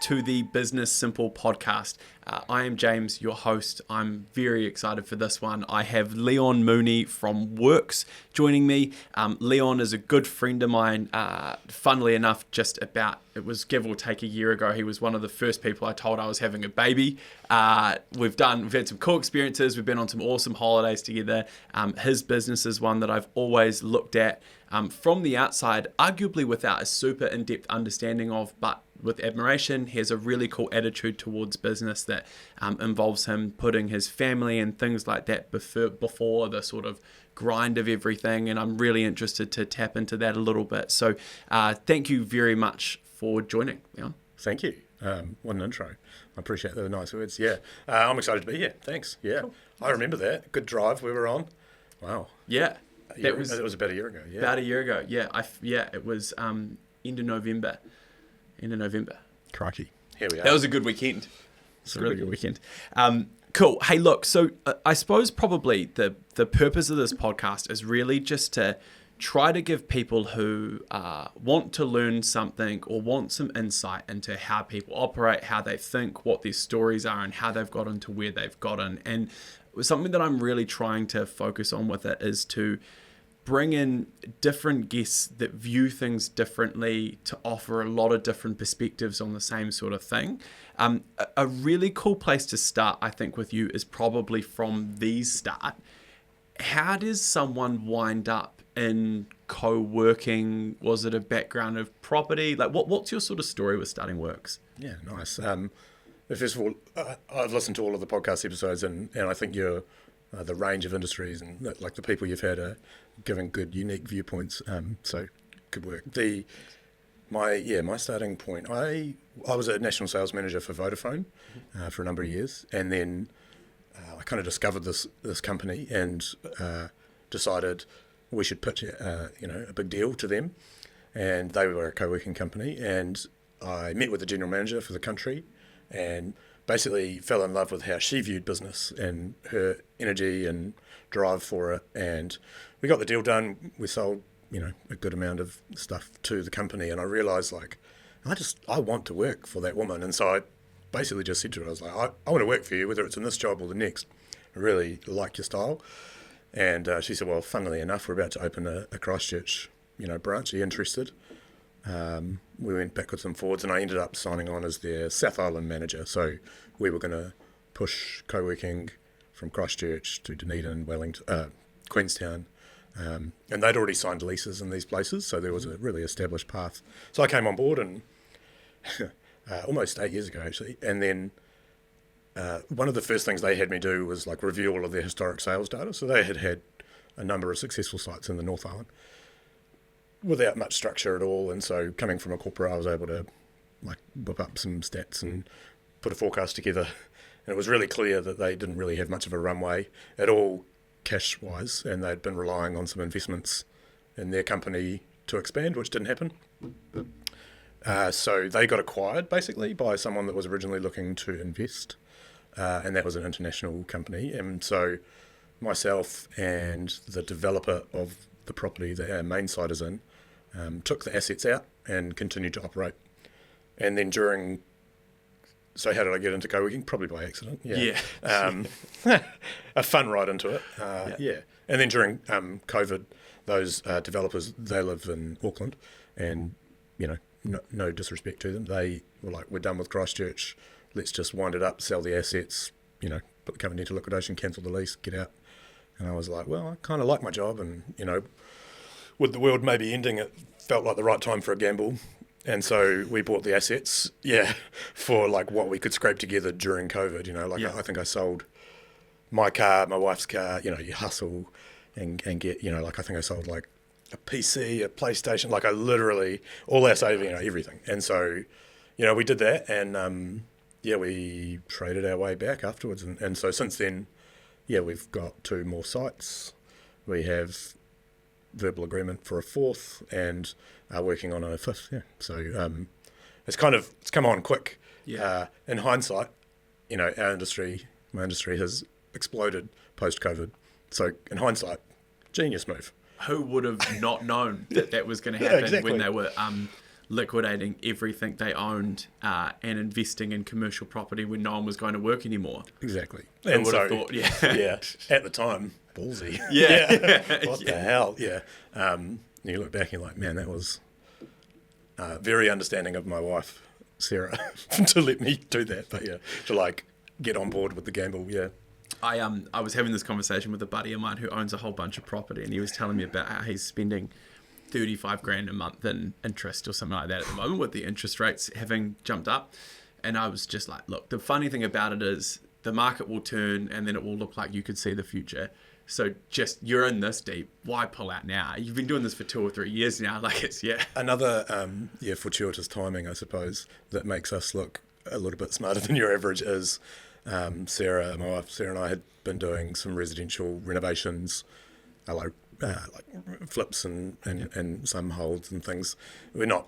to the Business Simple podcast. I am James, your host. I'm very excited for this one. I have Leon Mooney from Works joining me. Leon is a good friend of mine. Funnily enough, it was give or take a year ago, he was one of the first people I told I was having a baby. We've had some cool experiences. We've been on some awesome holidays together. His business is one that I've always looked at from the outside, arguably without a super in-depth understanding of, but with admiration. He has a really cool attitude towards business that involves him putting his family and things like that before the sort of grind of everything, and I'm really interested to tap into that a little bit. So thank you very much for joining, Leon. Thank you. What an intro. I appreciate the nice words. Yeah, I'm excited to be here. Thanks. Yeah, cool. I remember that. Good drive we were on. Wow. Yeah. That was about a year ago. Yeah. About a year ago. Yeah. It was end of November. Crikey. Here we are. That was a good weekend. It's a really good weekend. Cool. Hey, look, so I suppose probably the purpose of this podcast is really just to try to give people who want to learn something or want some insight into how people operate, how they think, what their stories are, and how they've gotten to where they've gotten. And something that I'm really trying to focus on with it is to bring in different guests that view things differently to offer a lot of different perspectives on the same sort of thing. A really cool place to start, I think, with you is probably from the start. How does someone wind up in co-working? Was it a background of property? Like, what's your sort of story with starting Works? Yeah, nice. First of all, I've listened to all of the podcast episodes, and I think you're the range of industries and like the people you've had are giving good, unique viewpoints. So good work. My starting point. I was a national sales manager for Vodafone for a number of years, and then I kind of discovered this company and decided we should pitch a big deal to them, and they were a co-working company, and I met with the general manager for the country, and basically fell in love with how she viewed business and her energy and drive for it. And we got the deal done. We sold, a good amount of stuff to the company. And I realized I want to work for that woman. And so I basically just said to her, I was like, I want to work for you, whether it's in this job or the next. I really like your style. And she said, well, funnily enough, we're about to open a Christchurch, branch. Are you interested? We went backwards and forwards, and I ended up signing on as their South Island manager. So we were going to push co-working from Christchurch to Dunedin, Wellington, Queenstown, and they'd already signed leases in these places, so there was a really established path. So I came on board, and almost 8 years ago actually, and then one of the first things they had me do was review all of their historic sales data. So they had a number of successful sites in the North Island without much structure at all, and so coming from a corporate, I was able to whip up some stats and put a forecast together, and it was really clear that they didn't really have much of a runway at all cash-wise, and they'd been relying on some investments in their company to expand, which didn't happen. So they got acquired basically by someone that was originally looking to invest, and that was an international company, and so myself and the developer of the property that our main site is in took the assets out and continued to operate. And then so how did I get into co-working? Probably by accident. Yeah. A fun ride into it. Yeah. And then during COVID, those developers, they live in Auckland, and no disrespect to them, they were like, we're done with Christchurch, let's just wind it up, sell the assets, put the company into liquidation, cancel the lease, get out. And I was like, well, I kind of like my job, and with the world maybe ending, it felt like the right time for a gamble. And so we bought the assets, for what we could scrape together during COVID. I think I sold my car, my wife's car. You hustle and get. I think I sold a PC, a PlayStation. I literally all our saving, everything. And so, we did that, and we traded our way back afterwards. And so since then, we've got 2 more sites. We have verbal agreement for a 4th, and are working on a 5th. Yeah, so it's come on quick. Yeah. In hindsight, my industry has exploded post-COVID. So in hindsight, genius move. Who would have not known that was going to happen? Exactly. When they were liquidating everything they owned and investing in commercial property when no one was going to work anymore. Exactly. I And would so, have thought, yeah, at the time, ballsy. Yeah. What the hell? Yeah. You look back and you're like, man, that was very understanding of my wife, Sarah, to let me do that. But yeah, to like get on board with the gamble. Yeah. I was having this conversation with a buddy of mine who owns a whole bunch of property, and he was telling me about how he's spending 35 grand a month in interest or something like that at the moment, with the interest rates having jumped up. And I was just like, look, the funny thing about it is the market will turn and then it will look like you could see the future. So just, you're in this deep, why pull out now? You've been doing this for 2 or 3 years now. Like, it's, yeah. Another, fortuitous timing, I suppose, that makes us look a little bit smarter than your average is Sarah, my wife, Sarah and I had been doing some residential renovations, like flips and some holds and things. We're not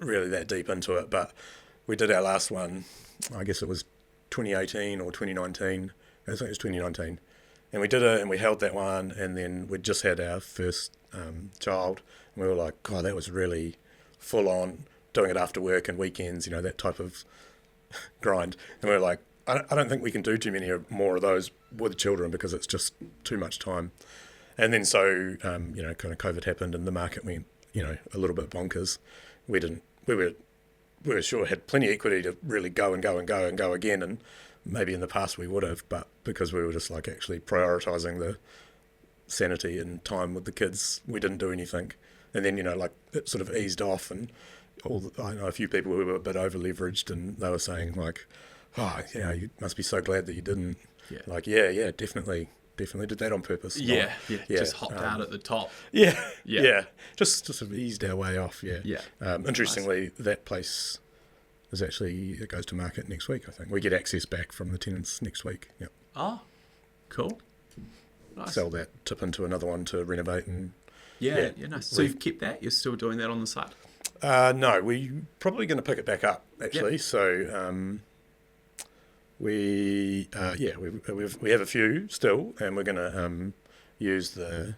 really that deep into it, but we did our last one, I guess it was 2018 or 2019. I think it was 2019. And we did it and we held that one, and then we just had our first child, and we were like, God, that was really full on, doing it after work and weekends, that type of grind. And we were like, I don't think we can do too many more of those with children because it's just too much time. And then so, kind of COVID happened and the market went, a little bit bonkers. We were sure had plenty of equity to really go and go and go and go again. And maybe in the past we would have, but because we were just like actually prioritising the sanity and time with the kids, we didn't do anything. And then, it sort of eased off, and I know a few people who were a bit over leveraged, and they were saying like, oh, you must be so glad that you didn't. Yeah. Like, yeah, definitely did that on purpose. Yeah. Just hopped out at the top. Yeah. Just sort of eased our way off. Yeah. Interestingly, nice. That place is actually, it goes to market next week. I think we get access back from the tenants next week. Yeah. Oh, cool. Nice. Sell that, tip into another one to renovate and. Yeah, nice. So you've kept that? You're still doing that on the side? No, we're probably going to pick it back up actually. Yep. So. We have a few still, and we're going to use the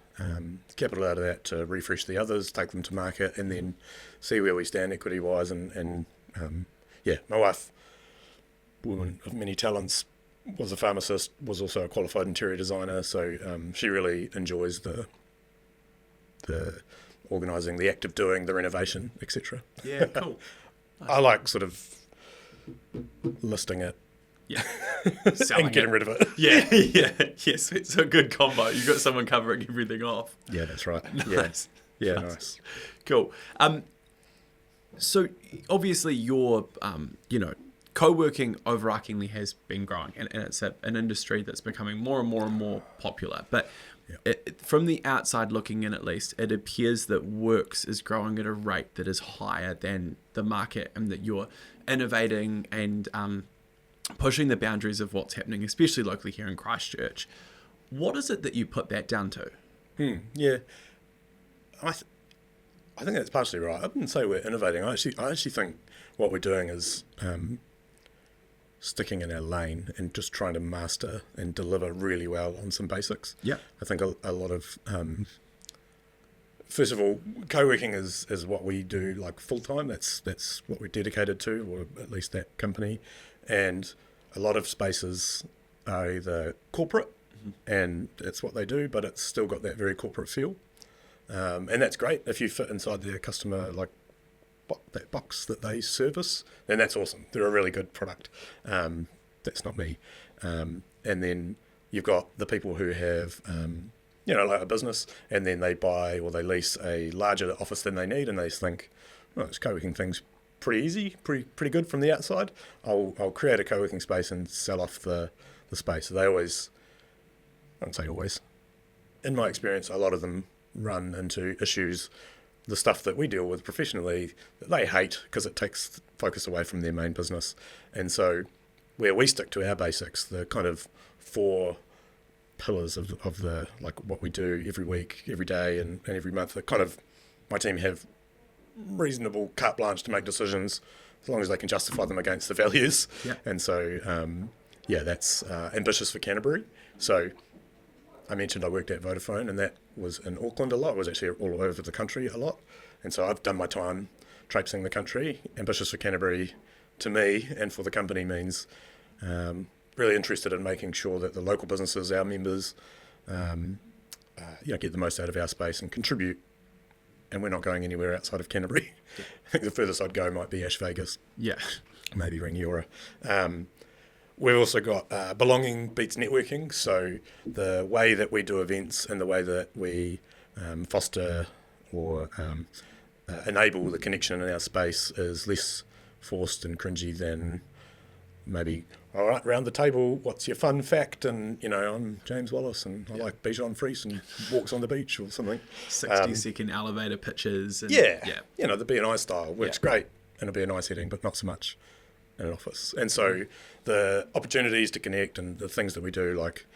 capital out of that to refresh the others, take them to market, and then see where we stand equity wise. And my wife, woman of many talents, was a pharmacist, was also a qualified interior designer, so she really enjoys the organising, the act of doing, the renovation, etc. Yeah, cool. Nice. I like sort of listing it. Yeah. And getting rid of it. Yeah. Yes, it's a good combo. You've got someone covering everything off. Yeah, that's right. Nice. Yeah, nice. Cool. So obviously your, co-working overarchingly has been growing, and it's an industry that's becoming more and more and more popular. But from the outside looking in, at least, it appears that Works is growing at a rate that is higher than the market, and that you're innovating and pushing the boundaries of what's happening, especially locally here in Christchurch. What is it that you put that down to? Yeah, I think that's partially right. I wouldn't say we're innovating. I actually think what we're doing is sticking in our lane and just trying to master and deliver really well on some basics. Yeah, I think a lot of first of all, co-working is what we do like full time. That's what we're dedicated to, or at least that company. And a lot of spaces are either corporate, and that's what they do, but it's still got that very corporate feel. And that's great if you fit inside their customer, like that box that they service, then that's awesome. They're a really good product. That's not me. And then you've got the people who have, like a business, and then they buy or they lease a larger office than they need, and they just think, this co-working thing's pretty easy, pretty good from the outside. I'll create a co-working space and sell off the space. So they always, I don't say always, in my experience, a lot of them run into issues, the stuff that we deal with professionally, that they hate because it takes focus away from their main business. And so where we stick to our basics, the kind of 4 pillars of the, like what we do every week, every day and every month, that kind of my team have reasonable carte blanche to make decisions as long as they can justify them against the values. And so that's ambitious for Canterbury. So I mentioned I worked at Vodafone, and that was in Auckland a lot. It was actually all over the country a lot, and so I've done my time traipsing the country. Ambitious for Canterbury, to me and for the company, means really interested in making sure that the local businesses, our members, get the most out of our space and contribute. And we're not going anywhere outside of Canterbury. Yeah. I think the furthest I'd go might be Ash Vegas. Yeah. Maybe Rangiora. We've also got belonging beats networking. So the way that we do events and the way that we foster or enable the connection in our space is less forced and cringy than maybe, all right, round the table, what's your fun fact? And, I'm James Wallace and I like Bichon Fries and walks on the beach or something. 60-second elevator pitches. And, the B&I style works great and it'll be a nice setting, but not so much in an office. And so the opportunities to connect and the things that we do, like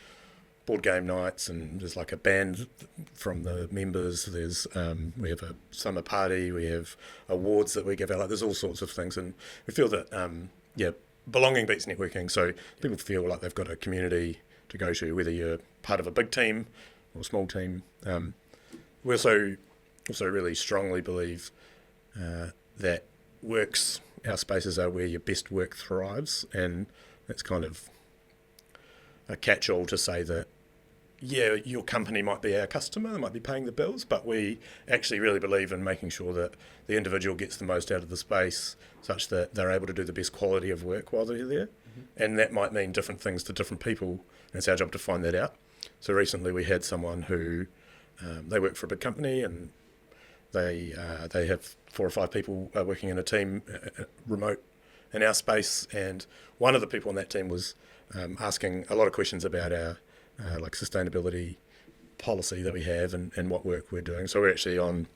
board game nights, and there's like a band from the members, there's we have a summer party, we have awards that we give out, like there's all sorts of things, and we feel that belonging beats networking. So people feel like they've got a community to go to, whether you're part of a big team or a small team. We also really strongly believe that our spaces are where your best work thrives, and that's kind of a catch-all to say that, your company might be our customer, they might be paying the bills, but we actually really believe in making sure that the individual gets the most out of the space such that they're able to do the best quality of work while they're there. Mm-hmm. And that might mean different things to different people, and it's our job to find that out. So recently we had someone who, they work for a big company, and they have 4 or 5 people working in a team remote in our space, and one of the people on that team was asking a lot of questions about our sustainability policy that we have and what work we're doing. So we're actually on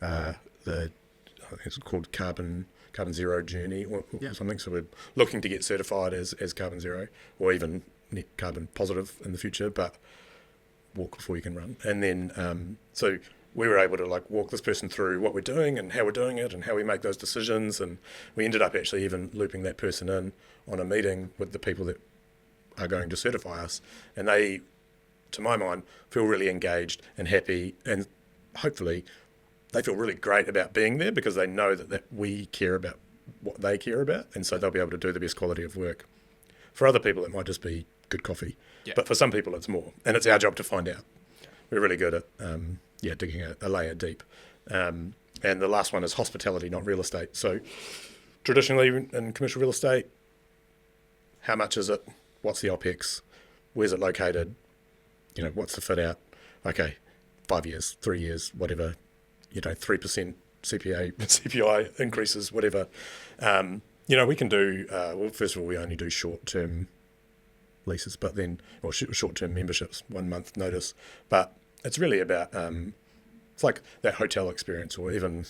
I think it's called carbon zero journey or something. So we're looking to get certified as carbon zero, or even net carbon positive in the future, but walk before you can run. And then so we were able to walk this person through what we're doing and how we're doing it and how we make those decisions. And we ended up actually even looping that person in on a meeting with the people that are going to certify us. And they, to my mind, feel really engaged and happy, and hopefully they feel really great about being there because they know that we care about what they care about, and so they'll be able to do the best quality of work. For other people, it might just be good coffee, but for some people, it's more, and it's our job to find out. We're really good at digging a layer deep. And the last one is hospitality, not real estate. So traditionally in commercial real estate, how much is it? What's the OPEX? Where's it located? What's the fit out? Okay, 5 years, 3 years, whatever, 3% CPI increases, whatever. We can do, first of all, we only do short-term leases, but then, or short-term memberships, 1 month notice. But it's really about, it's like that hotel experience, or even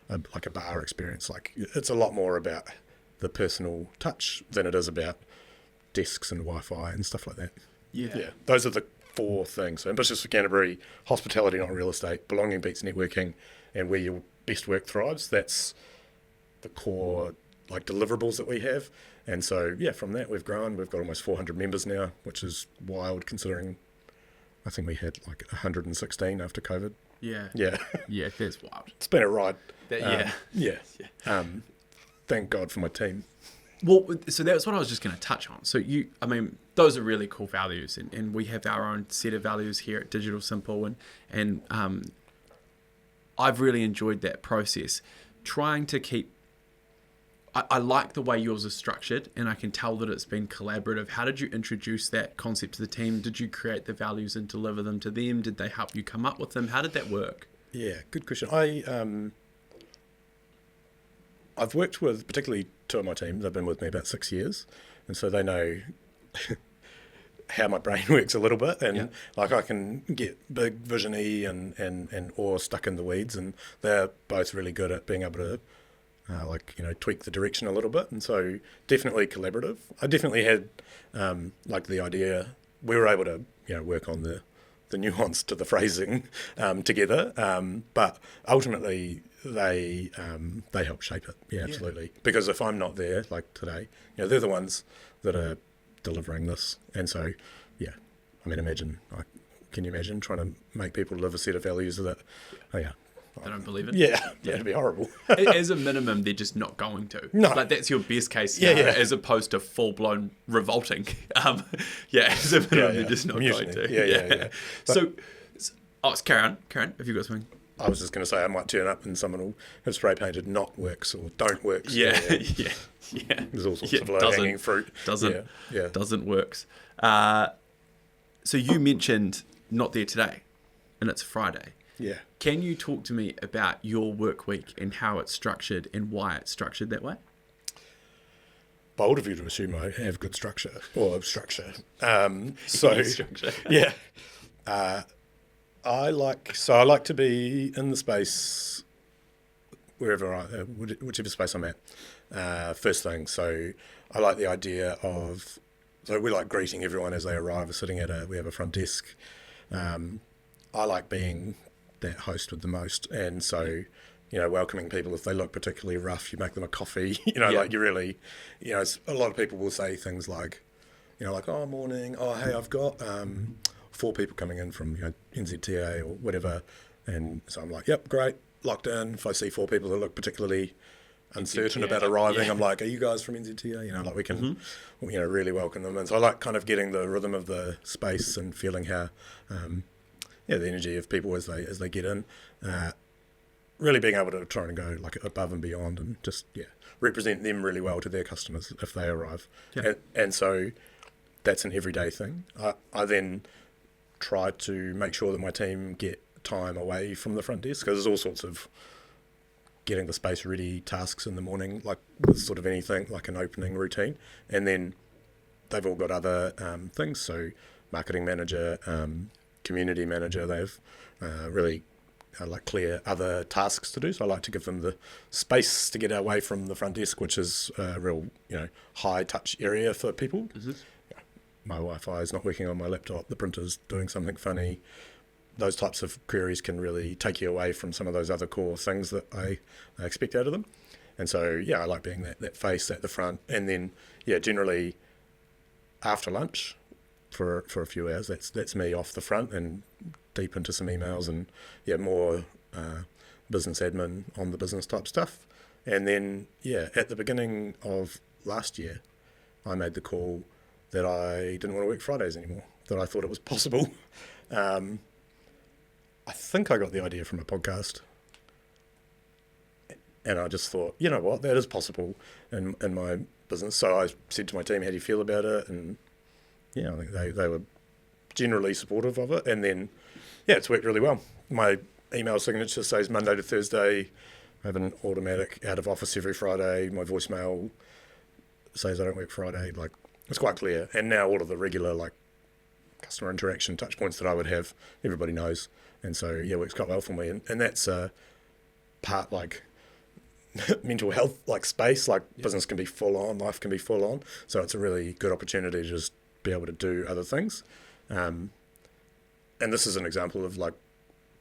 like a bar experience. It's a lot more about the personal touch than it is about desks and Wi-Fi and stuff like that. Yeah. Those are the 4 things. So ambitious for Canterbury, hospitality, not real estate, belonging beats networking, and where your best work thrives. That's the core deliverables that we have. And so, from that we've grown. We've got almost 400 members now, which is wild considering I think we had 116 after COVID. Yeah, that's wild. It's been a ride. Thank God for my team. Well, so that's what I was just going to touch on. So those are really cool values, and we have our own set of values here at Digital Simple, and I've really enjoyed that process. Trying to keep, I like the way yours is structured, and I can tell that it's been collaborative. How did you introduce that concept to the team? Did you create the values and deliver them to them? Did they help you come up with them? How did that work? Yeah, good question. I've worked with particularly 2 of my team. They've been with me about 6 years, and so they know how my brain works a little bit, and I can get big vision-y and or stuck in the weeds, and they're both really good at being able to tweak the direction a little bit, and so definitely collaborative. I definitely had the idea. We were able to work on the nuance to the phrasing together, but ultimately they help shape it. Absolutely. Because if I'm not there, like today, they're the ones that are delivering this, and so can you imagine trying to make people live a set of values that They don't believe it. Yeah, that'd be horrible. As a minimum, they're just not going to. No. Like, that's your best case scenario, Yeah. as opposed to full-blown revolting. As a minimum, they're just not Mutiny. going to. Yeah. So, it's Karen. Karen, have you got something? I was just going to say I might turn up and someone will have spray painted not works or don't works. Yeah. There's all sorts of doesn't- low-hanging fruit. Doesn't works. So you mentioned not there today, and it's Friday. Yeah. Can you talk to me about your work week and how it's structured and why it's structured that way? Bold of you to assume I have good structure or structure. Structure. Yeah. I like to be in the space whichever space I'm at. First thing. So I like the idea of, so we like greeting everyone as they arrive. We have a front desk. I like being that host with the most, and so welcoming people. If they look particularly rough, you make them a coffee. Like you really, a lot of people will say things like, like, oh, morning, oh, hey, I've got 4 people coming in from NZTA or whatever, and so I'm like, yep, great, locked in. If I see 4 people that look particularly uncertain about arriving, I'm like, are you guys from NZTA? Like we can, really welcome them. And so I like kind of getting the rhythm of the space and feeling how, the energy of people as they get in. Really being able to try and go like above and beyond and just represent them really well to their customers if they arrive. Yeah. And so that's an everyday thing. I then try to make sure that my team get time away from the front desk, because there's all sorts of getting the space ready tasks in the morning, like with sort of anything like an opening routine, and then they've all got other things. So marketing manager, community manager, they've really like clear other tasks to do. So I like to give them the space to get away from the front desk, which is a real high touch area for people. Mm-hmm. My Wi-Fi is not working on my laptop, the printer's doing something funny. Those types of queries can really take you away from some of those other core things that I expect out of them. And so, I like being that face at the front. And then, generally after lunch for a few hours, that's me off the front and deep into some emails and, more business admin on the business type stuff. And then, at the beginning of last year, I made the call that I didn't want to work Fridays anymore, that I thought it was possible. I think I got the idea from a podcast, and I just thought, you know what, that is possible in my business. So I said to my team, how do you feel about it? And I think they were generally supportive of it. And then, it's worked really well. My email signature says Monday to Thursday. I have an automatic out of office every Friday. My voicemail says I don't work Friday. Like, it's quite clear. And now all of the regular customer interaction touch points that I would have, everybody knows. And so, it works quite well for me. And that's part mental health space. Business can be full on, life can be full on. So it's a really good opportunity to just be able to do other things. And this is an example of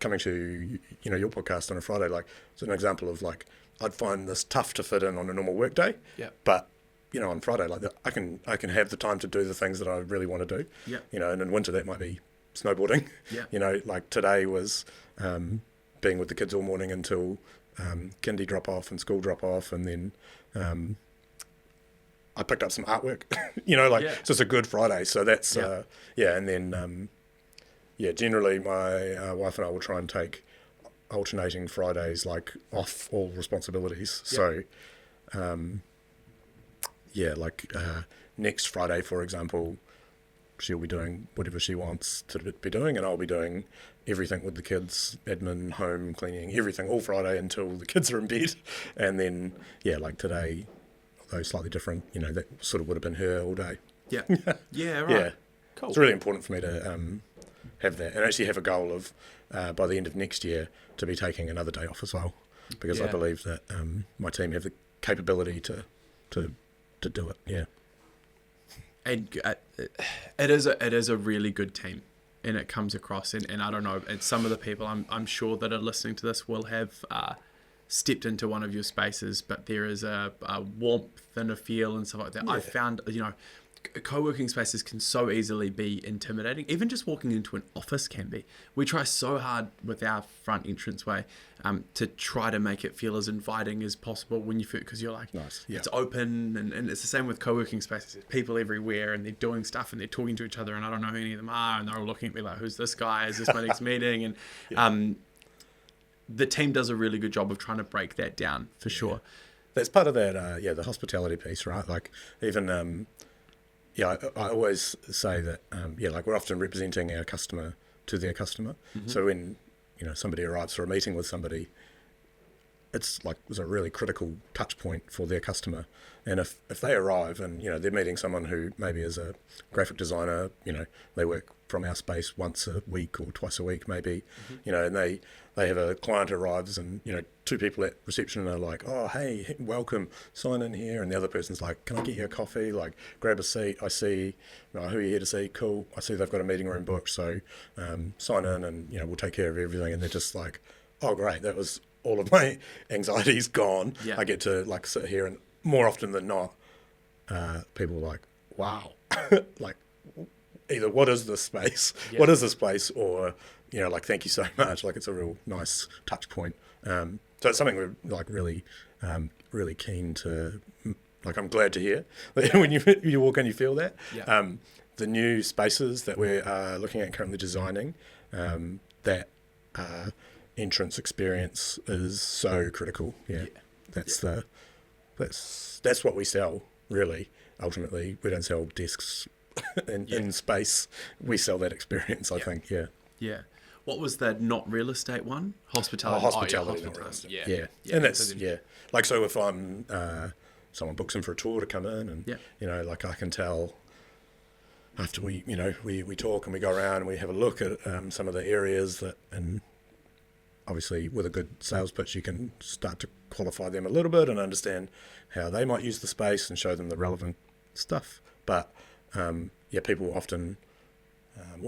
coming to your podcast on a Friday. It's an example of I'd find this tough to fit in on a normal work day. Yeah. But on Friday, I can have the time to do the things that I really want to do. Yeah. And in winter that might be snowboarding. Yeah. Today was being with the kids all morning until kindy drop off and school drop off, and then I picked up some artwork. So it's a good Friday. So that's and then generally my wife and I will try and take alternating Fridays off all responsibilities. Yeah. So next Friday, for example, she'll be doing whatever she wants to be doing, and I'll be doing everything with the kids, admin, home, cleaning, everything, all Friday until the kids are in bed. And then, today, although slightly different, that sort of would have been her all day. Yeah. Yeah, right. Yeah. Cool. It's really important for me to have that, and actually have a goal of, by the end of next year, to be taking another day off as well, because I believe that my team have the capability to do it. Yeah. And it is a really good team, and it comes across. And I don't know, and some of the people I'm sure that are listening to this will have stepped into one of your spaces, but there is a warmth and a feel and stuff like that. Yeah. I found co-working spaces can so easily be intimidating. Even just walking into an office can be. We try so hard with our front entranceway to try to make it feel as inviting as possible when you feel, because you're like, Nice. Yeah. it's open, and it's the same with co-working spaces. There's people everywhere, and they're doing stuff, and they're talking to each other, and I don't know who any of them are, and they're all looking at me like, who's this guy? Is this my next meeting? And the team does a really good job of trying to break that down, for sure. That's part of that, the hospitality piece, right? Like, even, I always say that, like, we're often representing our customer to their customer. Mm-hmm. So when, somebody arrives for a meeting with somebody, it's a really critical touch point for their customer. And if they arrive and, they're meeting someone who maybe is a graphic designer, they work from our space once a week or twice a week maybe, and they have a client arrives and, two people at reception are like, oh, hey, welcome, sign in here. And the other person's like, can I get you a coffee? Like, grab a seat. I see, who are you here to see? Cool. I see they've got a meeting room booked. So sign in and, we'll take care of everything. And they're just like, oh, great. That was all of my anxiety's gone. Yeah. I get to sit here, and more often than not, people are like, wow, either what is this space? Yeah. What is this place? Or, thank you so much. It's a real nice touch point. So it's something we're really, really keen to, I'm glad to hear when you walk in, you feel that. Yeah. The new spaces that we're looking at currently designing, that entrance experience is so critical. Yeah. That's what we sell, really. Ultimately, we don't sell desks in space. We sell that experience, I think. Yeah. Yeah. What was the not real estate one? Hospitality. Hospitality. Not real estate. Yeah. And that's, so if I'm, someone books in for a tour to come in and, I can tell after we talk and we go around and we have a look at some of the areas that, and obviously with a good sales pitch, you can start to qualify them a little bit and understand how they might use the space and show them the relevant stuff. But, people often...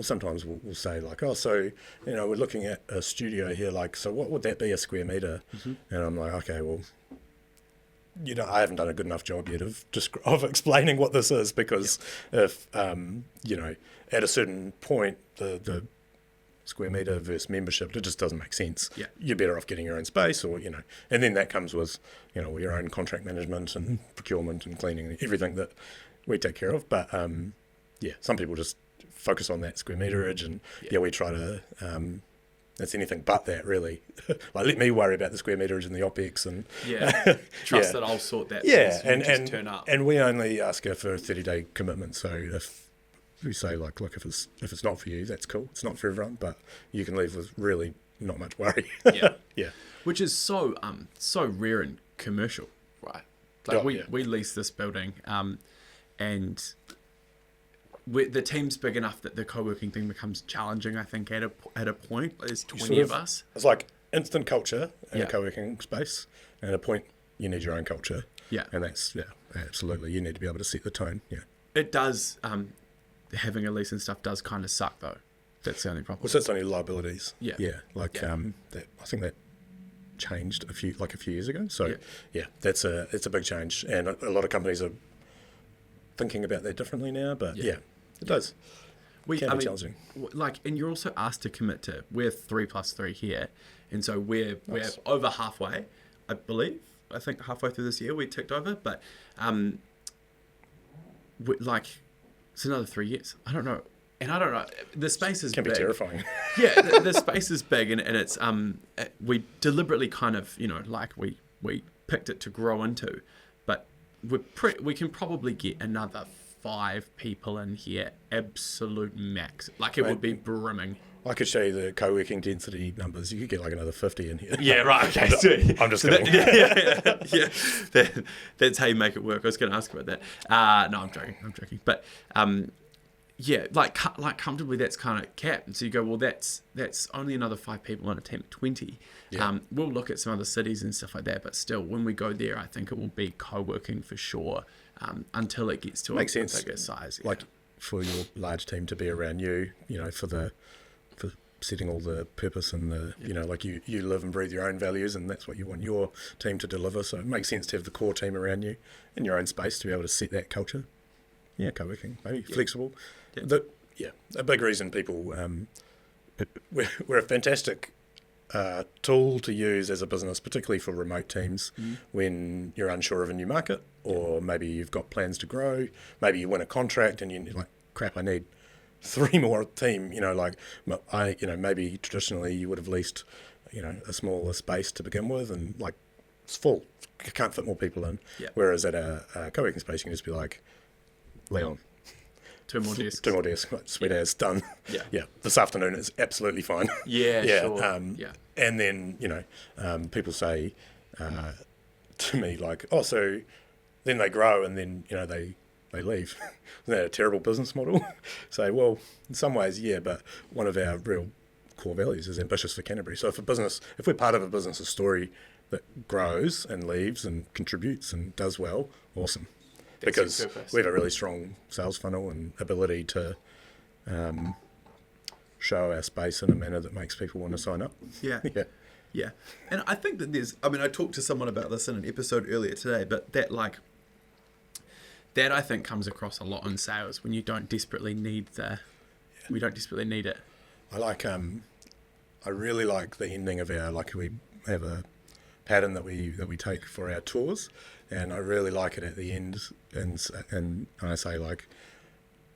sometimes we'll say oh, so, we're looking at a studio here, so what would that be a square metre? Mm-hmm. And I'm like, okay, well, I haven't done a good enough job yet of explaining what this is, because if, at a certain point, the square metre versus membership, it just doesn't make sense. Yeah. You're better off getting your own space, or, and then that comes with, your own contract management and procurement and cleaning and everything that we take care of. But, some people just focus on that square meterage, and we try to it's anything but that, really. Let me worry about the square meterage and the OPEX, and trust that I'll sort that. And just turn up. And we only ask her for a 30-day commitment. So if we say look, if it's not for you, that's cool. It's not for everyone, but you can leave with really not much worry. Yeah. Which is so rare in commercial, right? We lease this building, and the team's big enough that the co-working thing becomes challenging, I think, at a point. There's 20 of us. It's like instant culture in a co-working space, and at a point you need your own culture. Yeah. And that's, absolutely. You need to be able to set the tone. Yeah. It does, having a lease and stuff does kind of suck, though. That's the only problem. Well, so it's only liabilities. Yeah. Yeah. That, I think that changed a few years ago. So, it's a big change. And a lot of companies are thinking about that differently now, but it does. It can be challenging. And you're also asked to commit to, we're 3+3 here, and so we're over halfway, I believe. I think halfway through this year we ticked over, but it's another 3 years. I don't know. And I don't know, the space is big. Can be terrifying. The space is big, and it's we deliberately kind of, we picked it to grow into, but we can probably get another 5 people in here, absolute max. It would be brimming. I could show you the co-working density numbers. You could get another 50 in here. Yeah, right. Okay. I'm just kidding. That's how you make it work. I was going to ask about that. No, I'm joking. But comfortably, that's kind of capped. And so you go, well, that's only another 5 people on a team of 20. Yeah. We'll look at some other cities and stuff like that, but still, when we go there, I think it will be co-working for sure, until it gets to a bigger size. Yeah. For your large team to be around you, for setting all the purpose and you live and breathe your own values, and that's what you want your team to deliver. So it makes sense to have the core team around you in your own space to be able to set that culture. co-working, maybe flexible. Yeah. A big reason people we're a fantastic tool to use as a business, particularly for remote teams when you're unsure of a new market, or maybe you've got plans to grow, maybe you win a contract and you're like, crap, I need 3 more team, maybe traditionally you would have leased, a smaller space to begin with, and like it's full, you can't fit more people in. Yeah. Whereas at a co-working space, you can just be like, Leon, 2 more desks. 2 more desks, sweet as, done. Yeah. Yeah, this afternoon is absolutely fine. Yeah, sure. And then, people say to me like, oh, so then they grow and then, they leave. Isn't that a terrible business model? Say, well, in some ways, yeah, but one of our real core values is ambitious for Canterbury. So if we're part of a business's story that grows and leaves and contributes and does well, awesome. Because we have a really strong sales funnel and ability to show our space in a manner that makes people want to sign up. Yeah. Yeah. And I think that I talked to someone about this in an episode earlier today, but that I think comes across a lot in sales when you don't desperately need we don't desperately need it. I really like the ending of we have a pattern that we take for our tours, and I really like it at the end, and I say like,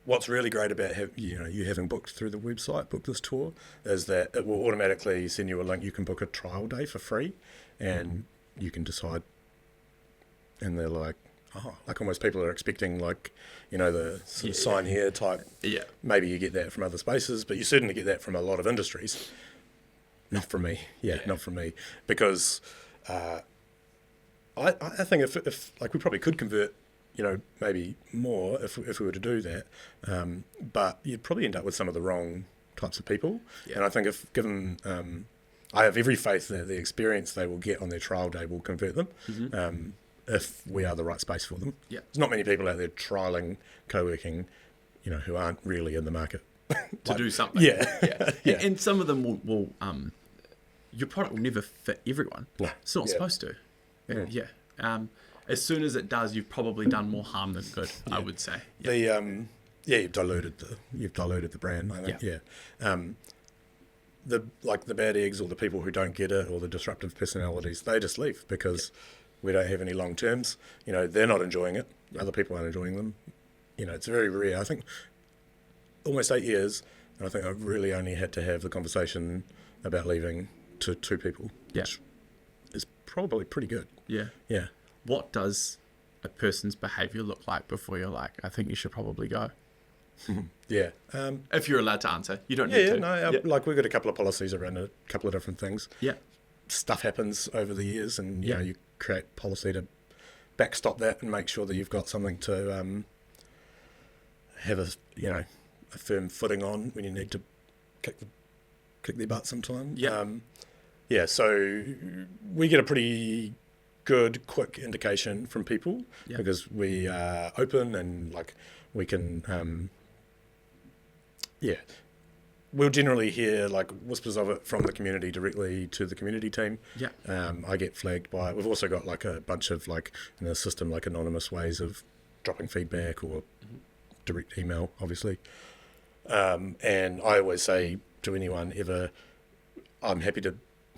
what's really great about you having booked through the website, booked this tour, is that it will automatically send you a link. You can book a trial day for free, and you can decide. And they're like, like almost people are expecting the sort of sign here type. Yeah. Maybe you get that from other spaces, but you certainly get that from a lot of industries. Not from me. Yeah. Not from me, because I think if we probably could convert, maybe more if we were to do that, but you'd probably end up with some of the wrong types of people. Yeah. And I think if given, I have every faith that the experience they will get on their trial day will convert them, if we are the right space for them. Yeah. There's not many people out there trialing co-working, who aren't really in the market to do something. Yeah. Yeah. And some of them will your product will never fit everyone. No. It's not supposed to. Yeah. As soon as it does, you've probably done more harm than good, I would say. Yeah. You've diluted the brand, I think. Yeah. The bad eggs, or the people who don't get it, or the disruptive personalities, they just leave because we don't have any long terms. They're not enjoying it. Other people aren't enjoying them. It's very rare. I think almost 8 years, and I think I've really only had to have the conversation about leaving to 2 people, which is probably pretty good. Yeah. Yeah. What does a person's behaviour look like before you're like, I think you should probably go? Yeah. If you're allowed to answer. You don't need to. No, we've got a couple of policies around a couple of different things. Yeah. Stuff happens over the years, and you create policy to backstop that and make sure that you've got something to have a firm footing on when you need to kick their butt sometime. Yeah. So we get a pretty good, quick indication from people because we are open and we can, we'll generally hear whispers of it from the community directly to the community team. Yeah. I get flagged by. We've also got a bunch of in the system anonymous ways of dropping feedback or direct email, obviously. And I always say to anyone ever, I'm happy to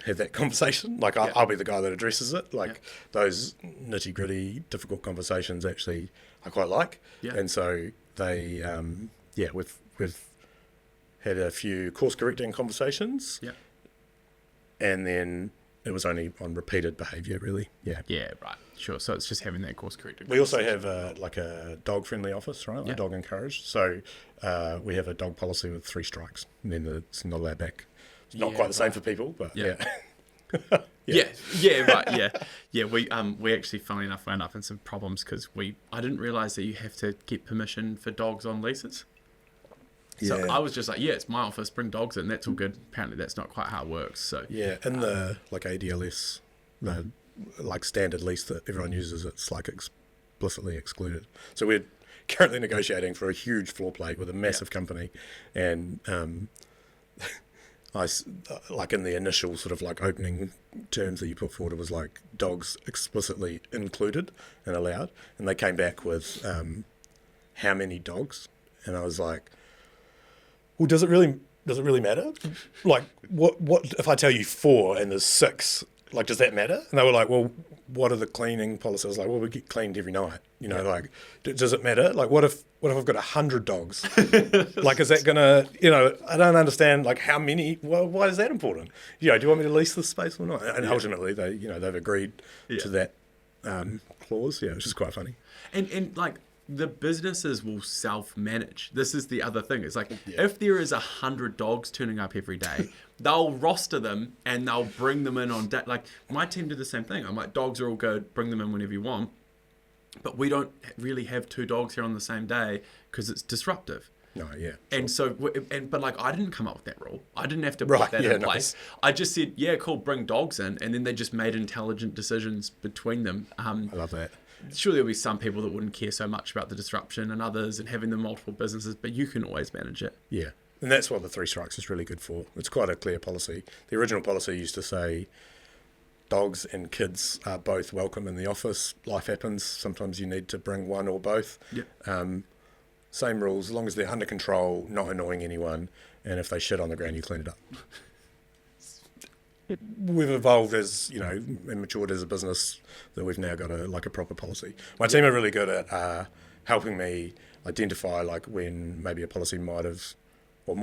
have that conversation. I'll be the guy that addresses it. Those nitty gritty, difficult conversations actually I quite like. Yeah. And so they, we've had a few course correcting conversations. Yeah. And then it was only on repeated behaviour, really. Yeah. Yeah, right. Sure. So it's just having that course corrected. We also have a dog friendly office, right? Dog encouraged. So we have a dog policy with 3 strikes, and then it's not allowed back. It's not quite the same for people, but Yeah, right. Yeah, we actually, funnily enough, wound up in some problems because I didn't realise that you have to get permission for dogs on leases. So I was just like, it's my office, bring dogs in, that's all good. Apparently that's not quite how it works. So in the ADLS, the standard lease that everyone uses, it's explicitly excluded. So we're currently negotiating for a huge floor plate with a massive company, and I in the initial sort of opening terms that you put forward, it was dogs explicitly included and allowed, and they came back with how many dogs, and I was like, well, does it really matter? Like, what if I tell you 4 and there's 6? Like, does that matter? And they were like, well, what are the cleaning policies? I was like, well, we get cleaned every night. You know, like, does it matter? Like, what if I've got 100 dogs? Like, is that gonna? You know, I don't understand. Like, how many? Well, why is that important? You know, do you want me to lease this space or not? And ultimately, they've agreed to that clause. Yeah, which is quite funny. And like, the businesses will self-manage. This is the other thing. It's like, if there is 100 dogs turning up every day, they'll roster them and they'll bring them in on day. Like, my team do the same thing. I'm like, dogs are all good. Bring them in whenever you want. But we don't really have 2 dogs here on the same day because it's disruptive. No, yeah. And so, but like, I didn't come up with that rule. I didn't have to put that in place. I just said, yeah, cool, bring dogs in. And then they just made intelligent decisions between them. I love that. Sure, there'll be some people that wouldn't care so much about the disruption and others and having the multiple businesses, but you can always manage it. Yeah. And that's what the 3 strikes is really good for. It's quite a clear policy. The original policy used to say dogs and kids are both welcome in the office. Life happens. Sometimes you need to bring one or both. Yep. Same rules, as long as they're under control, not annoying anyone, and if they shit on the ground, you clean it up. We've evolved as, you know, and matured as a business that we've now got a proper policy. My team are really good at helping me identify like when maybe a policy might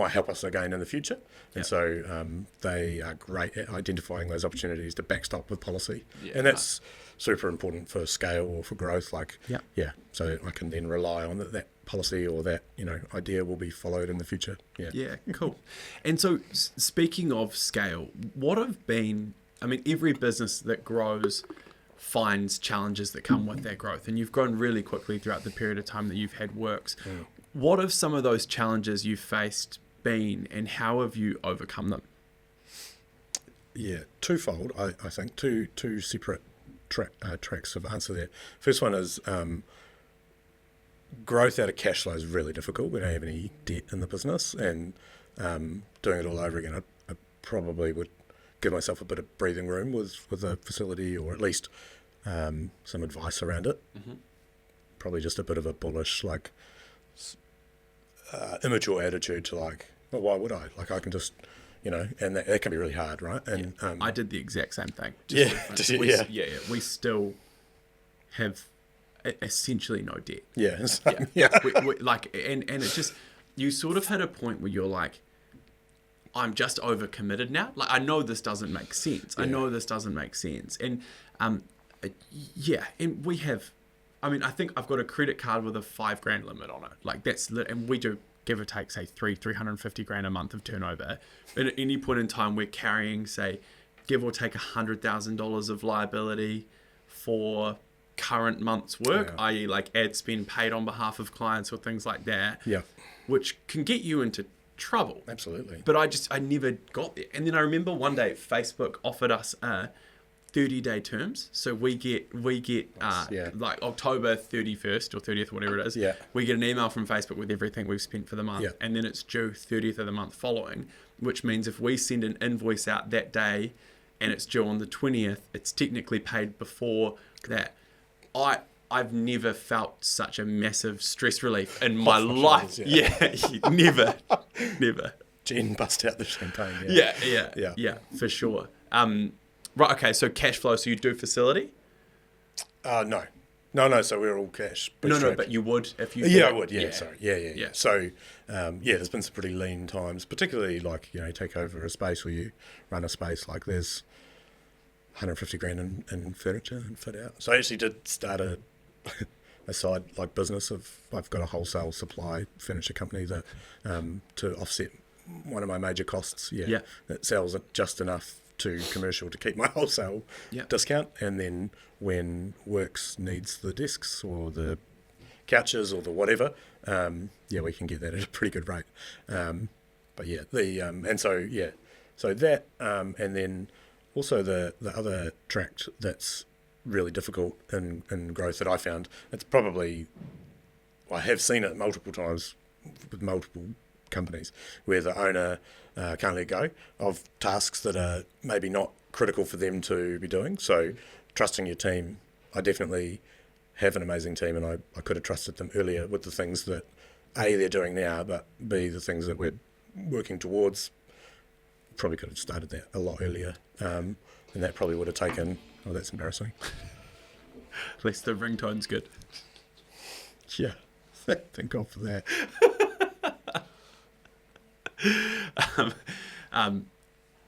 help us again in the future. And so they are great at identifying those opportunities to backstop with policy. Yeah, and that's super important for scale or for growth. Like, so I can then rely on that policy or that, you know, idea will be followed in the future. Yeah, cool. And so speaking of scale, what have been, I mean, every business that grows finds challenges that come with their growth, and you've grown really quickly throughout the period of time that you've had Works. What have some of those challenges you've faced been, and how have you overcome them? Yeah, twofold, I think. Two separate tracks of answer there. First one is growth out of cash flow is really difficult. We don't have any debt in the business, and doing it all over again, I probably would give myself a bit of breathing room with a facility, or at least some advice around it. Mm-hmm. Probably just a bit of a bullish, like, immature attitude to like, well, why would I? Like, I can just, you know, and that can be really hard, right? And I did the exact same thing. We still have essentially no debt. We, like, and it just, you sort of hit a point where you're like, I'm just overcommitted now. Like, I know this doesn't make sense. And and we have, I mean, I think I've got a credit card with a $5,000 limit on it. Like, and we do give or take, say, $350,000 a month of turnover. And at any point in time, we're carrying, say, give or take $100,000 of liability for current month's work, i.e. like ad spend paid on behalf of clients or things like that, which can get you into trouble. Absolutely. But I never got there. And then I remember one day Facebook offered us 30-day terms. So we get like October 31st or 30th, whatever it is. Yeah. We get an email from Facebook with everything we've spent for the month. Yeah. And then it's due 30th of the month following, which means if we send an invoice out that day and it's due on the 20th, it's technically paid before that. I've never felt such a massive stress relief in my life. Never. Jen bust out the champagne. Yeah, for sure. Right, okay, so cash flow, so you do facility? No, so we're all cash. No, but you would if you... Yeah, I would, sorry. Yeah. So, there's been some pretty lean times, particularly like, you know, take over a space where you run a space, like there's $150,000 in furniture and fit out. So I actually did start a side like business of, I've got a wholesale supply furniture company that to offset one of my major costs. That sells it just enough to commercial to keep my wholesale discount, and then when Works needs the desks or the couches or the whatever, we can get that at a pretty good rate. So that and then also the other tract that's really difficult in growth that I found, it's probably, I have seen it multiple times with multiple companies where the owner can't let go of tasks that are maybe not critical for them to be doing. So trusting your team, I definitely have an amazing team, and I could have trusted them earlier with the things that A, they're doing now, but B, the things that we're working towards. Probably could have started that a lot earlier, and that probably would have taken. Oh, that's embarrassing. At least the ringtone's good. Yeah, thank God for that.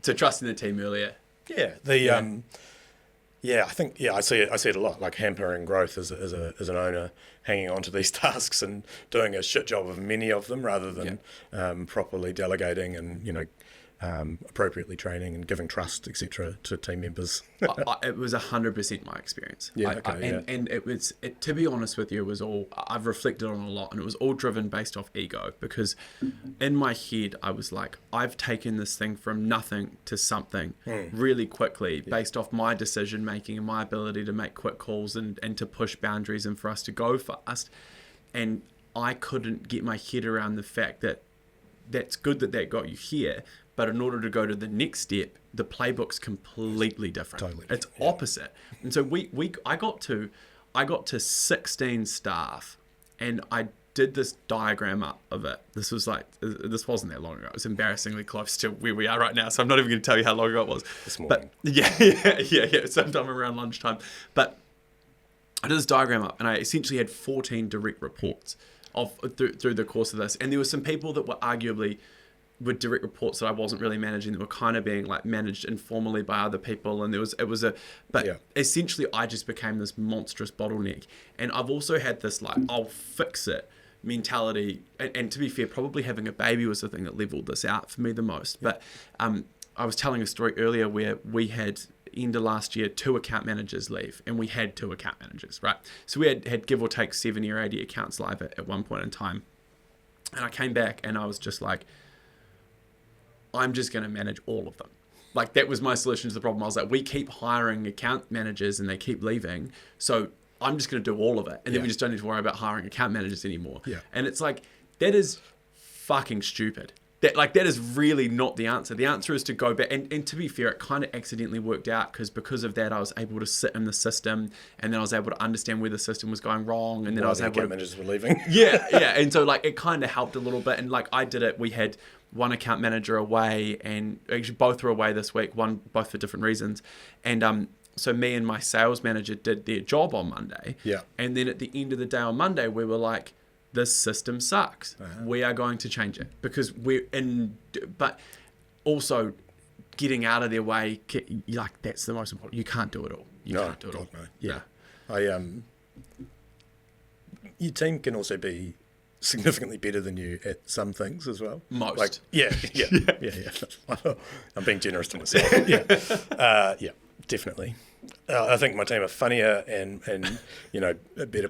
So trusting the team earlier. Yeah, I think I see it a lot, like hampering growth as an owner, hanging on to these tasks and doing a shit job of many of them rather than properly delegating and appropriately training and giving trust, etc., to team members. It was 100% my experience. Yeah, and it was, to be honest with you, it was all, I've reflected on a lot, and it was all driven based off ego, because in my head I was like, I've taken this thing from nothing to something really quickly based off my decision making and my ability to make quick calls and to push boundaries and for us to go fast. And I couldn't get my head around the fact that that's good that got you here, but in order to go to the next step, the playbook's completely different. Totally It's opposite. And so I got to 16 staff, and I did this diagram up of it. This wasn't that long ago. It was embarrassingly close to where we are right now. So I'm not even going to tell you how long ago it was. This morning. But yeah, sometime around lunchtime. But I did this diagram up, and I essentially had 14 direct reports through the course of this. And there were some people that were arguably with direct reports that I wasn't really managing, that were kind of being like managed informally by other people, and essentially I just became this monstrous bottleneck. And I've also had this like, I'll fix it mentality, and to be fair, probably having a baby was the thing that leveled this out for me the most. But I was telling a story earlier where we had, end of last year, 2 account managers leave, and we had 2 account managers, right? So we had give or take 70 or 80 accounts live at one point in time. And I came back and I was just like, I'm just going to manage all of them. Like, that was my solution to the problem. I was like, we keep hiring account managers and they keep leaving, so I'm just going to do all of it. And then we just don't need to worry about hiring account managers anymore. Yeah. And it's like, that is fucking stupid. That is really not the answer. The answer is to go back. And to be fair, it kind of accidentally worked out because of that, I was able to sit in the system, and then I was able to understand where the system was going wrong. And then I was able to... managers were leaving. Yeah. And so like, it kind of helped a little bit. And like, I did it. We had one account manager away, and actually both were away this week, both for different reasons. And so me and my sales manager did their job on Monday. Yeah. And then at the end of the day on Monday, we were like, this system sucks. We are going to change it, because we're in, but also getting out of their way, like, that's the most important. You can't do it all. You can't do it all. No. Yeah. Your team can also be significantly better than you at some things as well. Most. Like, yeah. I'm being generous to myself. Yeah, definitely. I think my team are funnier and better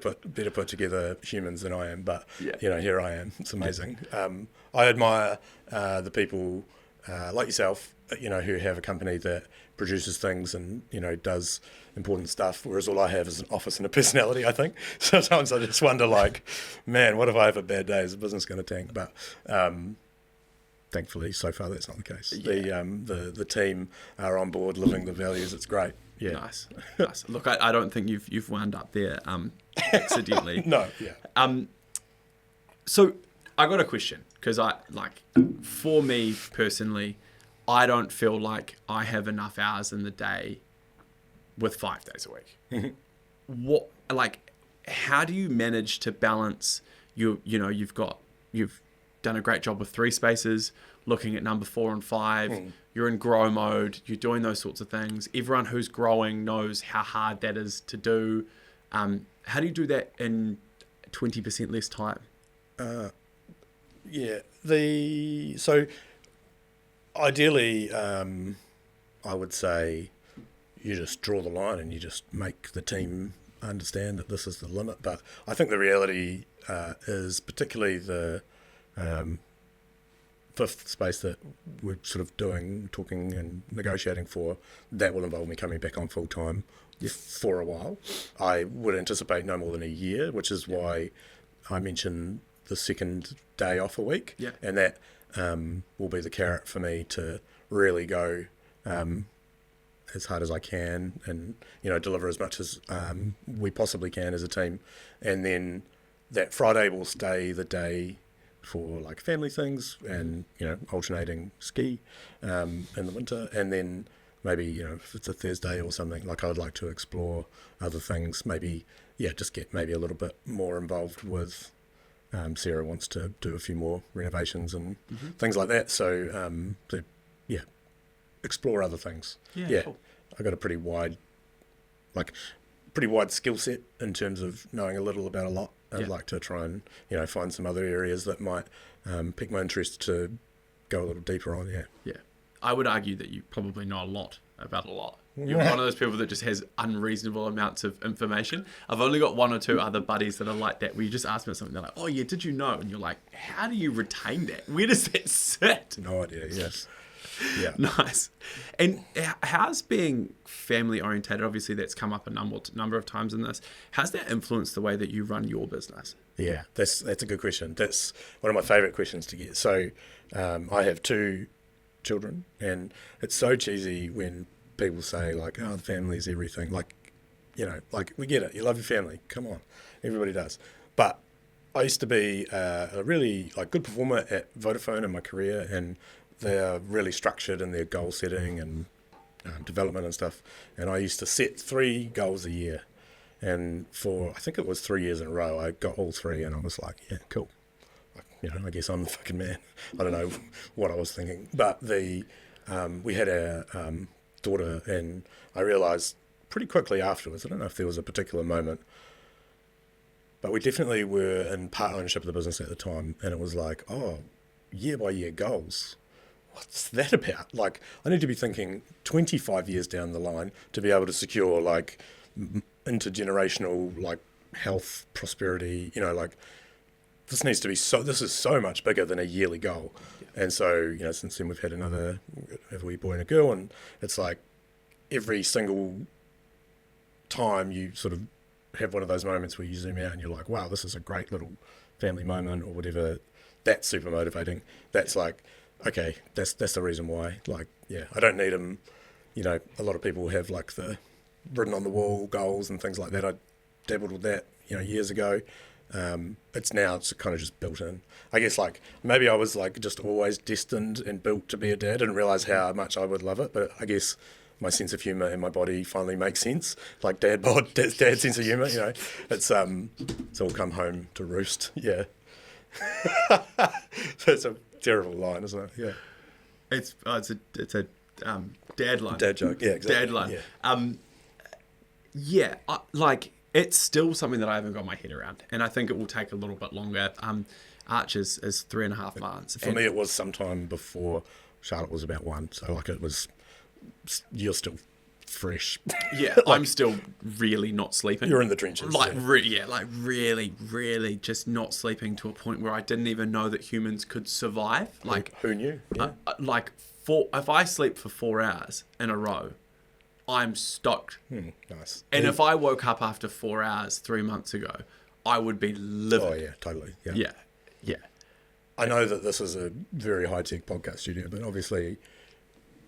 put together humans than I am. But here I am. It's amazing. I admire the people like yourself, who have a company that produces things and does important stuff, whereas all I have is an office and a personality. I think sometimes I just wonder, like, man, what if I have a bad day? Is the business going to tank? But thankfully, so far that's not the case. The team are on board, living the values. It's great. Yeah, nice. Look, I don't think you've wound up there accidentally. No. Yeah. So I got a question, because for me personally, I don't feel like I have enough hours in the day with 5 days a week. How do you manage to balance you've done a great job with 3 spaces, looking at number 4 and 5, you're in grow mode, you're doing those sorts of things. Everyone who's growing knows how hard that is to do. How do you do that in 20% less time? So ideally, I would say you just draw the line and you just make the team understand that this is the limit. But I think the reality is, particularly the 5th space that we're sort of talking and negotiating for, that will involve me coming back on full time for a while. I would anticipate no more than a year, which is why I mentioned the second day off a week. Yeah. And that will be the carrot for me to really go as hard as I can, and deliver as much as we possibly can as a team, and then that Friday will stay the day for like family things and alternating ski in the winter, and then maybe if it's a Thursday or something, like I would like to explore other things, maybe just get maybe a little bit more involved with Sarah wants to do a few more renovations and things like that, so explore other things. Cool. I got a pretty wide skill set in terms of knowing a little about a lot. I'd like to try and find some other areas that might pique my interest to go a little deeper on. I would argue that you probably know a lot about a lot. You're one of those people that just has unreasonable amounts of information. I've only got one or two other buddies that are like that, where you just ask them something, they're like, oh yeah, did you know? And you're like, how do you retain that? Where does that sit? No idea. Yes. Yeah. Nice. And how's being family orientated, obviously that's come up a number of times in this, how's that influenced the way that you run your business? Yeah, that's a good question. That's one of my favourite questions to get. So I have 2 children, and it's so cheesy when people say like, oh, the family's everything. Like, we get it. You love your family. Come on. Everybody does. But I used to be a really good performer at Vodafone in my career, and they're really structured in their goal setting and development and stuff. And I used to set 3 goals a year. And for, I think it was 3 years in a row, I got all 3, and I was like, yeah, cool. I guess I'm the fucking man. I don't know what I was thinking. But we had our daughter, and I realised pretty quickly afterwards, I don't know if there was a particular moment, but we definitely were in part ownership of the business at the time. And it was like, oh, year by year goals. What's that about? Like, I need to be thinking 25 years down the line to be able to secure intergenerational health, prosperity. This needs to be this is so much bigger than a yearly goal. And so since then we've had a wee boy and a girl, and it's like every single time you sort of have one of those moments where you zoom out and you're like, wow, this is a great little family moment or whatever. That's super motivating. That's like, okay, that's the reason why. I don't need them. A lot of people have the written on the wall goals and things like that. I dabbled with that, years ago. It's kind of just built in. I guess maybe I was just always destined and built to be a dad. I didn't realize how much I would love it, but I guess my sense of humor in my body finally makes sense. Dad's sense of humor, it's all come home to roost. Yeah. That's a terrible line, isn't it? Yeah. It's a dad line. Dad joke. Yeah, exactly. Dad line. Yeah. It's still something that I haven't got my head around, and I think it will take a little bit longer. Arch is 3.5 months. For me, it was sometime before Charlotte was about 1, so it was. You're still fresh. Yeah, I'm still really not sleeping. You're in the trenches. Really, really just not sleeping to a point where I didn't even know that humans could survive. Who knew? Yeah. If I sleep for 4 hours in a row, I'm stoked. Nice. And if I woke up after 4 hours 3 months ago, I would be livid. Oh yeah, totally. Yeah. Yeah. I know that this is a very high-tech podcast studio, but obviously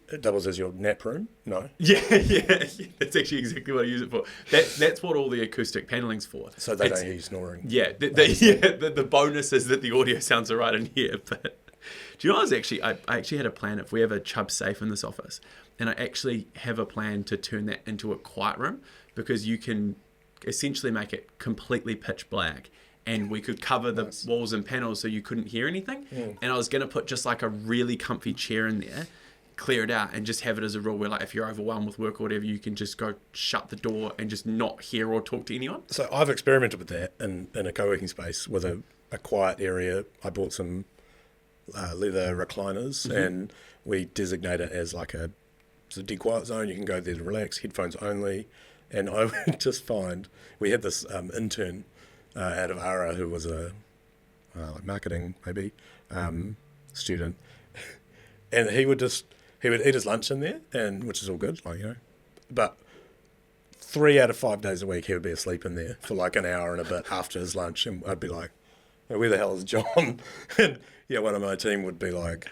it doubles as your nap room. No. Yeah. That's actually exactly what I use it for. That's what all the acoustic panelling's for. So they don't hear you snoring. Yeah. The bonus is that the audio sounds all right in here. But do you know, I actually had a plan if we have a Chubb safe in this office, and I actually have a plan to turn that into a quiet room, because you can essentially make it completely pitch black, and we could cover the walls and panels so you couldn't hear anything. And I was going to put just a really comfy chair in there, clear it out, and just have it as a rule where if you're overwhelmed with work or whatever, you can just go shut the door and just not hear or talk to anyone. So I've experimented with that in a co-working space with a quiet area. I bought some leather recliners, and we designate it as it's a dead quiet zone. You can go there to relax, headphones only. And I would just find, we had this intern out of ARA who was a marketing maybe student, and he would eat his lunch in there, and which is all good, but 3 out of 5 days a week he would be asleep in there for an hour and a bit after his lunch, and I'd be like, where the hell is John? And one of my team would be like,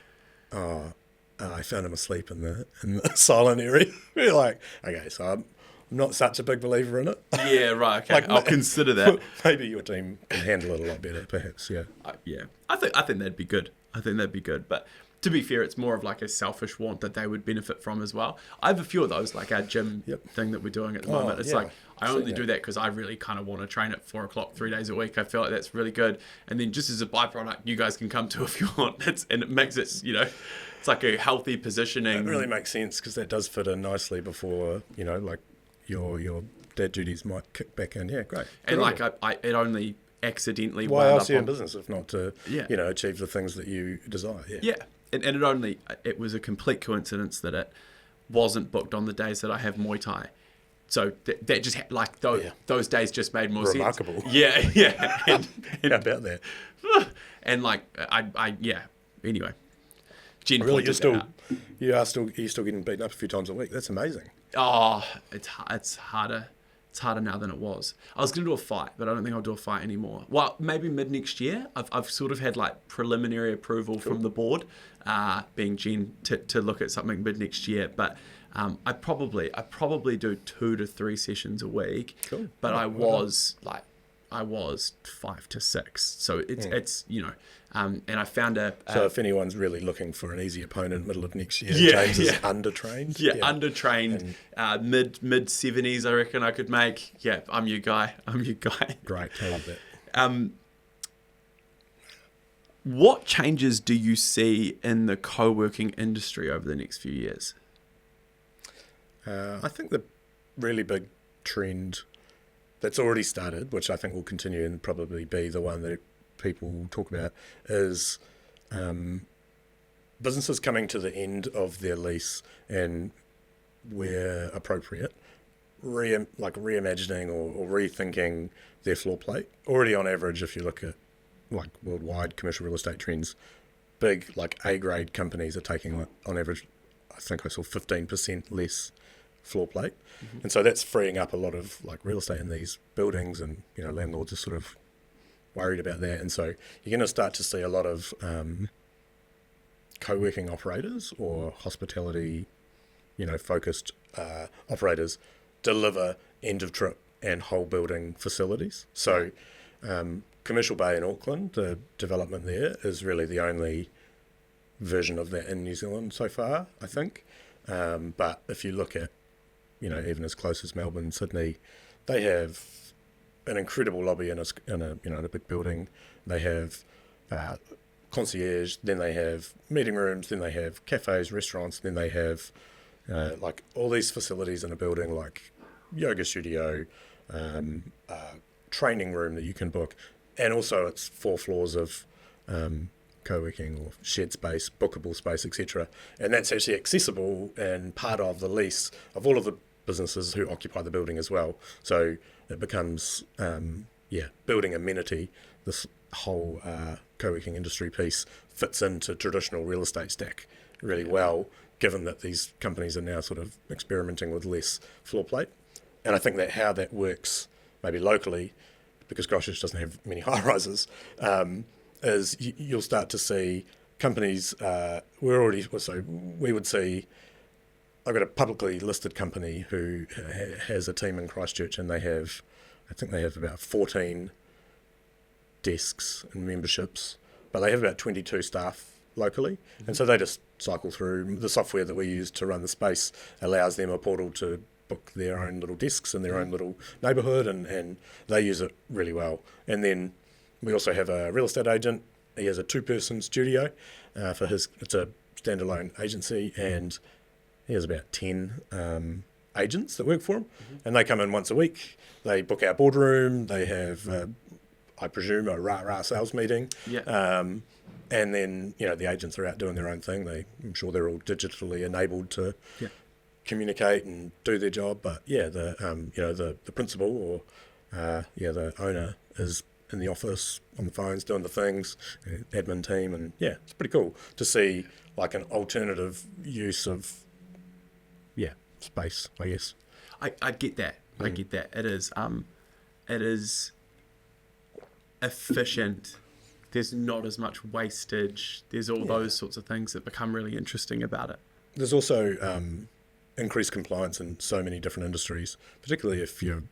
oh, I found him asleep in the silent area. We're like, okay, so I'm not such a big believer in it. Yeah, right. Okay, Like, I'll consider that. Maybe your team can handle it a lot better, perhaps. Yeah. Yeah, I think that'd be good. I think that'd be good. But to be fair, it's more of like a selfish want that they would benefit from as well. I have a few of those, like our gym thing that we're doing at the moment. It's like I only do that because I really kind of want to train at 4 o'clock 3 days a week. I feel like that's really good. And then just as a byproduct, you guys can come to if you want. And it makes it, it's like a healthy positioning. It really makes sense because that does fit in nicely before, like your dad duties might kick back in. Yeah, great. And like it only accidentally why wound else up are you on, in business if not to achieve the things that you desire? Yeah. And it was a complete coincidence that it wasn't booked on the days that I have Muay Thai. So that just like those days just made more Remarkable. sense. Yeah. And how about that? And like I anyway. Jen Really, you're still getting beaten up a few times a week. That's amazing. Oh, it's harder. It's harder now than it was. I was going to do a fight, but I don't think I'll do a fight anymore. Well, maybe mid next year. I've sort of had like preliminary approval from the board, being Jen, to look at something mid next year. But I probably do 2 to 3 sessions a week. Cool. But I was 5 to 6. So it's and I found So if anyone's really looking for an easy opponent middle of next year, James is undertrained. Yeah, undertrained. Mid 70s, I reckon I could make. Yeah, I'm your guy. Great, I love that. What changes do you see in the co-working industry over the next few years? I think the really big trend that's already started, which I think will continue and probably be the one that people talk about, is businesses coming to the end of their lease and, where appropriate, reimagining or rethinking their floor plate. Already on average, if you look at like worldwide commercial real estate trends, big like A-grade companies are taking on average, I think I saw 15% less floor plate. Mm-hmm. And so that's freeing up a lot of like real estate in these buildings, and landlords are sort of worried about that. And so you're going to start to see a lot of co-working operators or hospitality focused operators deliver end of trip and whole building facilities. So Commercial Bay in Auckland, the development there is really the only version of that in New Zealand so far, I think. But if you look at even as close as Melbourne, Sydney, they have an incredible lobby in a big building. They have concierge, then they have meeting rooms, then they have cafes, restaurants, then they have like all these facilities in a building, like yoga studio, training room that you can book, and also it's 4 floors of co-working or shared space, bookable space, etc. And that's actually accessible and part of the lease of all of the businesses who occupy the building as well. So it becomes, building amenity. This whole co-working industry piece fits into traditional real estate stack really well, given that these companies are now sort of experimenting with less floor plate. And I think that how that works, maybe locally, because Christchurch doesn't have many high-rises, is you'll start to see companies, we would see, I've got a publicly listed company who has a team in Christchurch, and I think they have about 14 desks and memberships, but they have about 22 staff locally. Mm-hmm. And so they just cycle through. The software that we use to run the space allows them a portal to book their own little desks in their own little neighbourhood, and they use it really well. And then we also have a real estate agent. He has a 2-person studio it's a standalone agency, and he has about 10 agents that work for him, and they come in once a week. They book our boardroom. They have, I presume, a rah-rah sales meeting. Yeah. And then, the agents are out doing their own thing. I'm sure they're all digitally enabled to communicate and do their job. But the principal or the owner is in the office on the phones doing the things, admin team, and it's pretty cool to see like an alternative use of space, I guess. I get that. I get that. It is efficient. there's not as much wastage. There's all those sorts of things that become really interesting about it. There's also increased compliance in so many different industries, particularly if you're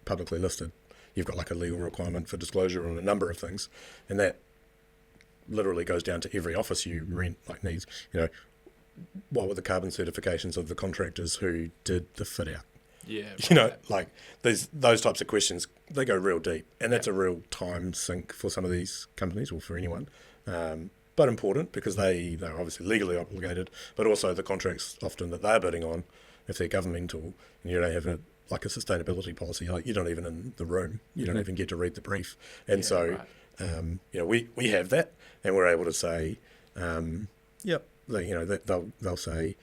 publicly listed. You've got like a legal requirement for disclosure on a number of things, and that literally goes down to every office you rent, like needs, what were the carbon certifications of the contractors who did the fit out? Yeah. Like those types of questions, they go real deep, and that's a real time sink for some of these companies, or for anyone. But important because they're obviously legally obligated, but also the contracts often that they're bidding on, if they're governmental and you don't have a sustainability policy, like you're not even in the room, you don't even get to read the brief. And we have that, and we're able to say, they'll say,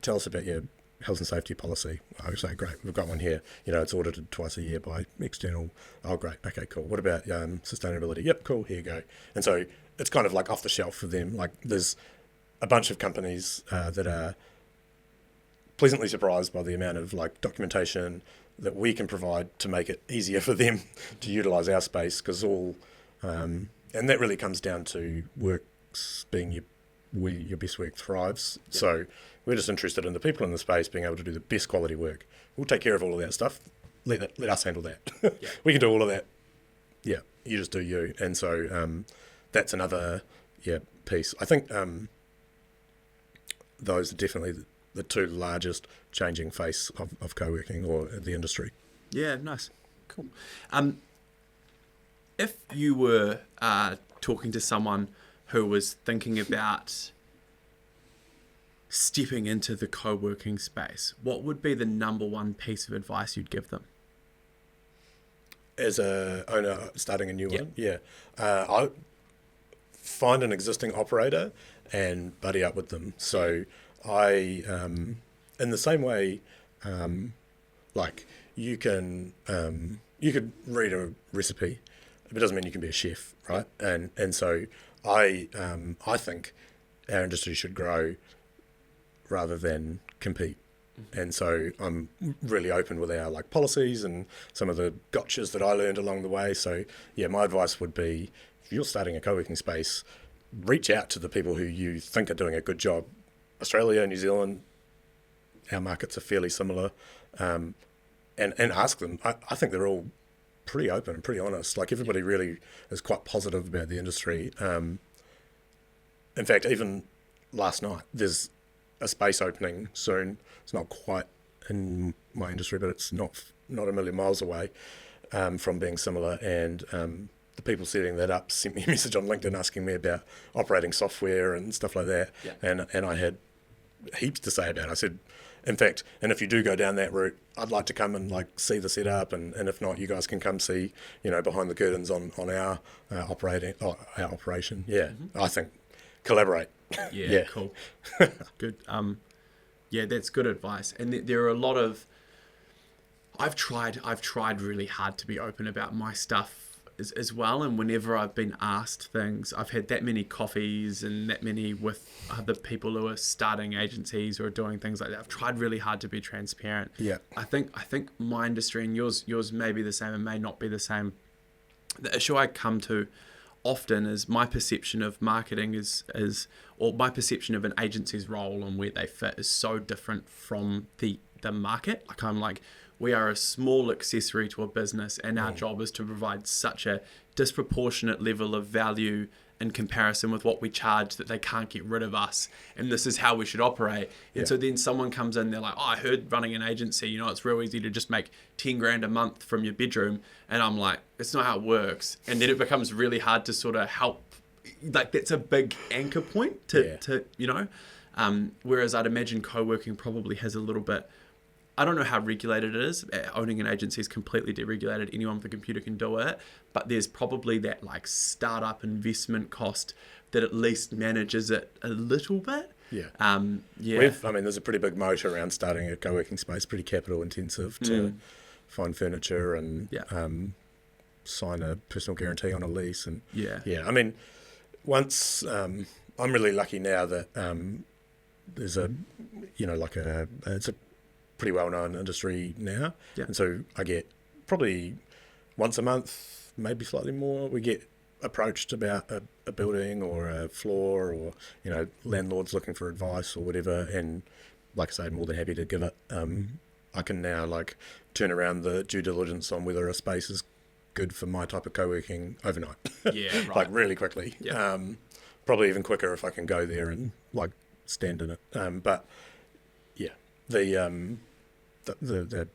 tell us about your health and safety policy. I would say, great, we've got one here. It's audited twice a year by external. Oh, great. Okay, cool. What about sustainability? Yep, cool. Here you go. And so it's kind of like off the shelf for them. Like there's a bunch of companies that are pleasantly surprised by the amount of like documentation that we can provide to make it easier for them to utilize our space, because and that really comes down to works being where your best work thrives. Yeah. So we're just interested in the people in the space being able to do the best quality work. We'll take care of all of that stuff. Let us handle that. Yeah. We can do all of that. Yeah, you just do you. And so that's another piece. I think those are definitely the two largest changing face of co-working or the industry. Yeah, nice. Cool. If you were talking to someone who was thinking about stepping into the co-working space, what would be the number one piece of advice you'd give them? As a owner starting a new one? Yeah. I find an existing operator and buddy up with them. So I, in the same way, like you could read a recipe, but it doesn't mean you can be a chef, right? And so I think our industry should grow rather than compete. And so I'm really open with our like policies and some of the gotchas that I learned along the way. So my advice would be, if you're starting a co-working space, reach out to the people who you think are doing a good job. Australia, New Zealand, our markets are fairly similar, and ask them. I think they're all pretty open and pretty honest. Like everybody really is quite positive about the industry. In fact, even last night, there's a space opening soon. It's not quite in my industry, but it's not a million miles away from being similar. And the people setting that up sent me a message on LinkedIn asking me about operating software and stuff like that. Yeah. And I had heaps to say about it. I said, in fact, and if you do go down that route, I'd like to come and like see the setup, and if not, you guys can come see, behind the curtains on our operation. Yeah, mm-hmm. I think collaborate. Yeah. Cool. Good. That's good advice. And there are a lot of. I've tried really hard to be open about my stuff as well, and whenever I've been asked things, I've had that many coffees and that many with other people who are starting agencies or doing things like that. I've tried really hard to be transparent. Yeah. I think my industry and yours may be the same and may not be the same. The issue I come to often is my perception of marketing or my perception of an agency's role and where they fit is so different from the market. Like I'm like, we are a small accessory to a business, and our job is to provide such a disproportionate level of value in comparison with what we charge that they can't get rid of us, and this is how we should operate. And so then someone comes in, they're like, I heard running an agency, it's real easy to just make 10 grand a month from your bedroom. And I'm like, it's not how it works. And then it becomes really hard to sort of help. Like that's a big anchor point to whereas I'd imagine co-working probably has a little bit. I don't know how regulated it is. Owning an agency is completely deregulated. Anyone with a computer can do it. But there's probably that like startup investment cost that at least manages it a little bit. Yeah. There's a pretty big moat around starting a co-working space, pretty capital intensive to find furniture and sign a personal guarantee on a lease. And once I'm really lucky now that there's it's a pretty well-known industry now, and so I get probably once a month, maybe slightly more. We get approached about a building or a floor, or landlords looking for advice or whatever, and like I say, more than happy to give it. I can now turn around the due diligence on whether a space is good for my type of co-working overnight. Yeah, right. Really quickly. Yeah. Probably even quicker if I can go there and stand in it. But yeah, the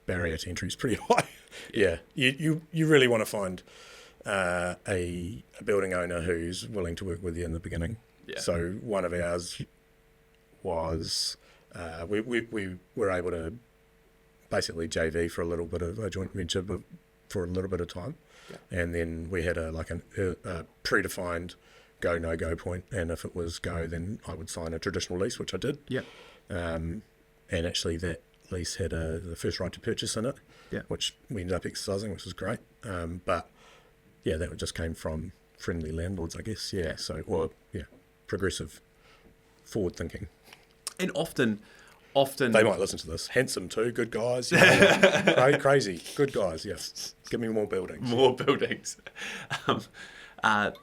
barrier to entry is pretty high. Yeah, you really want to find a building owner who's willing to work with you in the beginning. Yeah. So one of ours was we were able to basically JV for a little bit of a joint venture, but for a little bit of time, and then we had a predefined go no go point, and if it was go, then I would sign a traditional lease, which I did. Yep. And actually that lease had the first right to purchase in it, which we ended up exercising, which was great. But yeah, that just came from friendly landlords, I guess. Yeah. So progressive, forward thinking. And often they might listen to this. Handsome too, good guys. Crazy, good guys. Yes, give me more buildings. More buildings. I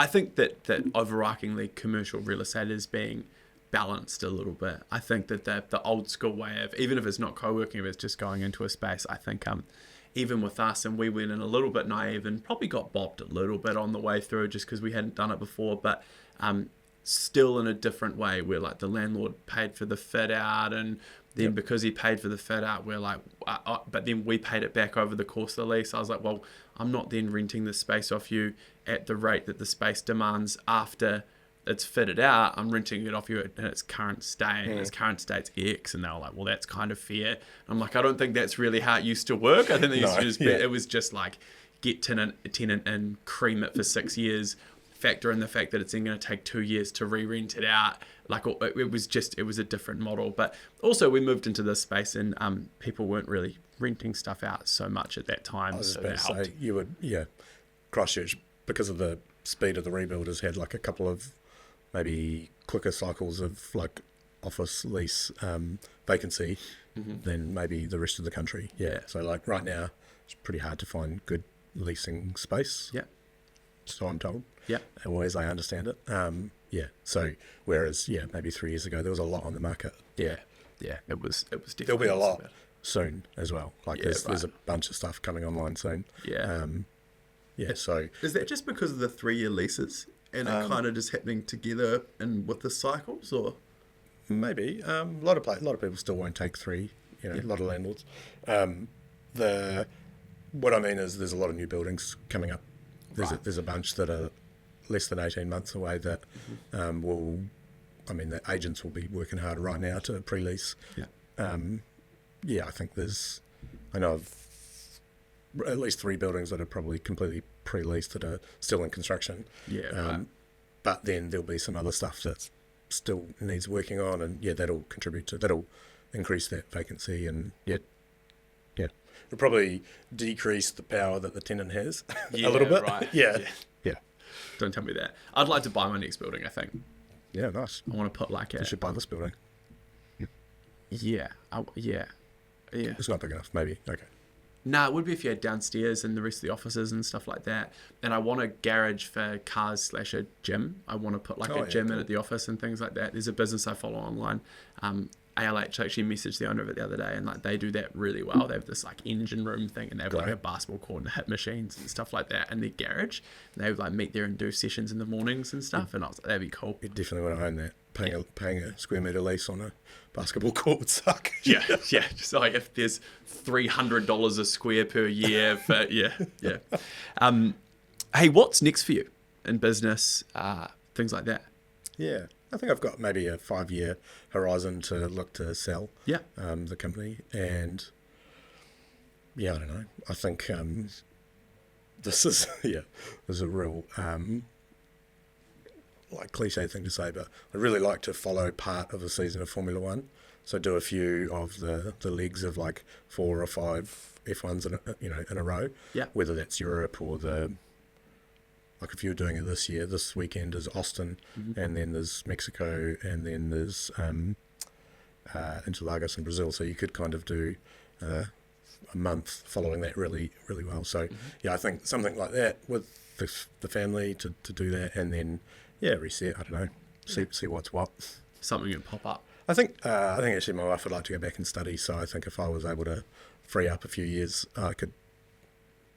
think that overarchingly commercial real estate is being balanced a little bit. I think that the old school way of, even if it's not co-working, if it's just going into a space, I think even with us, and we went in a little bit naive and probably got bopped a little bit on the way through just because we hadn't done it before, but still in a different way, where the landlord paid for the fit out, and then because he paid for the fit out, we're but then we paid it back over the course of the lease. I was like, well, I'm not then renting the space off you at the rate that the space demands after it's fitted out. I'm renting it off you in its current state, and its current state's X. And they were like, well, that's kind of fair. I'm like, I don't think that's really how it used to work. I think it was just get tenant in, cream it for 6 years, factor in the fact that it's then going to take 2 years to re-rent it out. It was a different model. But also we moved into this space, and people weren't really renting stuff out so much at that time. I was so about to say, Christchurch, because of the speed of the rebuild, has had a couple of maybe quicker cycles of office lease vacancy than maybe the rest of the country. Yeah. So right now it's pretty hard to find good leasing space. Yeah. So I'm told. Yeah. Or as I understand it. So whereas maybe 3 years ago there was a lot on the market. Yeah. Yeah. It was definitely. There'll be a lot soon as well. There's a bunch of stuff coming online soon. Yeah. So is that just because of the 3-year leases? And it kind of just happening together and with the cycles, or maybe a lot of people still won't take 3. A lot of landlords. What I mean is there's a lot of new buildings coming up. There's a bunch that are less than 18 months away that the agents will be working hard right now to pre-lease. Yeah. I think I know of at least 3 buildings that are probably completely pre-leased that are still in construction. But then there'll be some other stuff that still needs working on, and that'll increase that vacancy, and it'll probably decrease the power that the tenant has a little bit. Right. Yeah. Don't tell me that. I'd like to buy my next building, I think. Yeah, nice. I want to put You should buy this building. Yeah. It's not big enough, maybe. Okay. No, it would be if you had downstairs and the rest of the offices and stuff like that. And I want a garage for cars / a gym. I want to put a gym in at the office and things like that. There's a business I follow online. ALH actually messaged the owner of it the other day, and they do that really well. They have this engine room thing, and they have a basketball court and hit machines and stuff like that in their garage. And they would meet there and do sessions in the mornings and stuff. And I was like, that'd be cool. You definitely want to own that. Paying a square metre lease on a basketball court would suck. Yeah. Just if there's $300 a square per year for hey, what's next for you in business? Things like that. Yeah. I think I've got maybe a 5-year horizon to look to sell the company. And I don't know. I think this is a real cliche thing to say, but I really like to follow part of a season of Formula One. So do a few of the legs of 4 or 5 F1s in a row. Yeah. Whether that's Europe or if you're doing it this year, this weekend is Austin, and then there's Mexico, and then there's Interlagos in Brazil. So you could kind of do a month following that really, really well. So, I think something like that with the family to do that, and then, reset, I don't know, see what's what. Something would pop up. I think actually my wife would like to go back and study, so I think if I was able to free up a few years, I could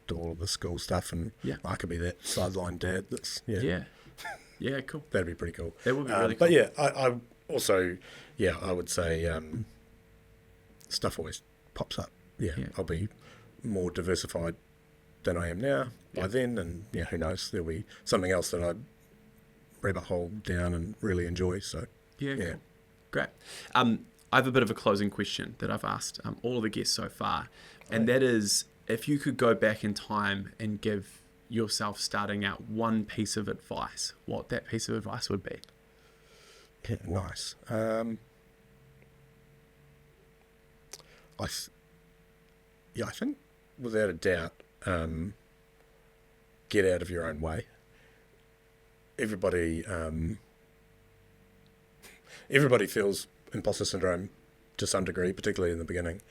do all of the school stuff, and I could be that sideline dad. That's Yeah, cool. That'd be pretty cool. That would be really cool. But I also, I would say stuff always pops up. I'll be more diversified than I am now by then, and who knows, there'll be something else that I rabbit hole down and really enjoy. So cool. Great. I have a bit of a closing question that I've asked all of the guests so far, and that is, if you could go back in time and give yourself starting out one piece of advice, what that piece of advice would be? Yeah, nice. I think without a doubt, get out of your own way. Everybody feels imposter syndrome to some degree, particularly in the beginning.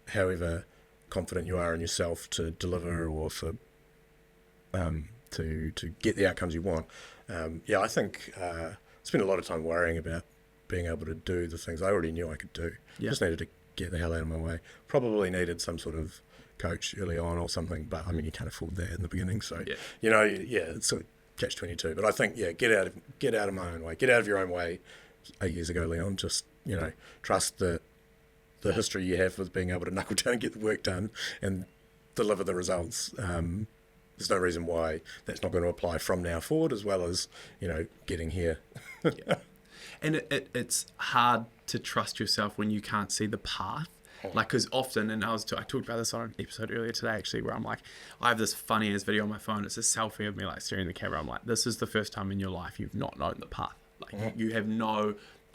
However confident you are in yourself to deliver or for to get the outcomes you want. I think I spent a lot of time worrying about being able to do the things I already knew I could do. Just needed to get the hell out of my way. Probably needed some sort of coach early on or something, but I mean, you can't afford that in the beginning. So it's sort of catch-22. But I think get out of my own way. Get out of your own way. 8 years ago, Leon, just trust the history you have with being able to knuckle down and get the work done and deliver the results. There's no reason why that's not going to apply from now forward, as well as getting here. And it's hard to trust yourself when you can't see the path. Like, because often, and I talked about this on an episode earlier today, actually, where I'm like, I have this funny ass video on my phone. It's a selfie of me like staring at the camera. I'm like, this is the first time in your life you've not known the path. Like, you have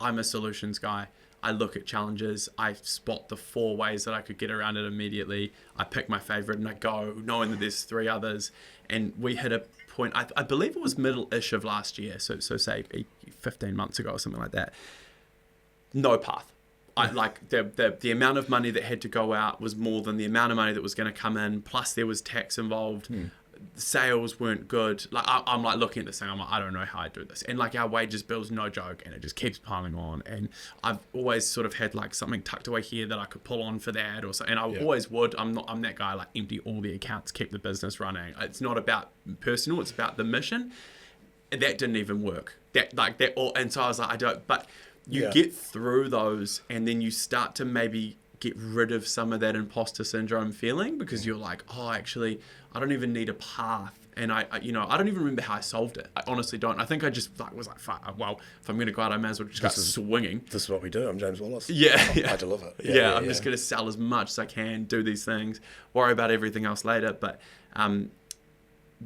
I'm a solutions guy. I look at challenges. I spot the 4 ways that I could get around it immediately. I pick my favorite and I go, knowing that there's 3 others. And we hit a point, I believe it was middle-ish of last year. So say 15 months ago or something like that. No path. Like the amount of money that had to go out was more than the amount of money that was going to come in. Plus there was tax involved. Sales weren't good. Like I'm like looking at this thing. I'm like, I don't know how I do this. And like our wages bill's no joke, and it just keeps piling on. And I've always sort of had like something tucked away here that I could pull on for that or so. And I always would. I'm that guy like empty all the accounts, keep the business running. It's not about personal. It's about the mission. And that didn't even work. And so I was like, I don't. But you get through those, and then you start to maybe get rid of some of that imposter syndrome feeling, because you're like, oh, actually, I don't even need a path. And I don't even remember how I solved it. I honestly don't. I think I just was like, well, if I'm going to go out, I may as well just start swinging. This is what we do. I'm James Wallace. I deliver. I'm just going to sell as much as I can, do these things, worry about everything else later. But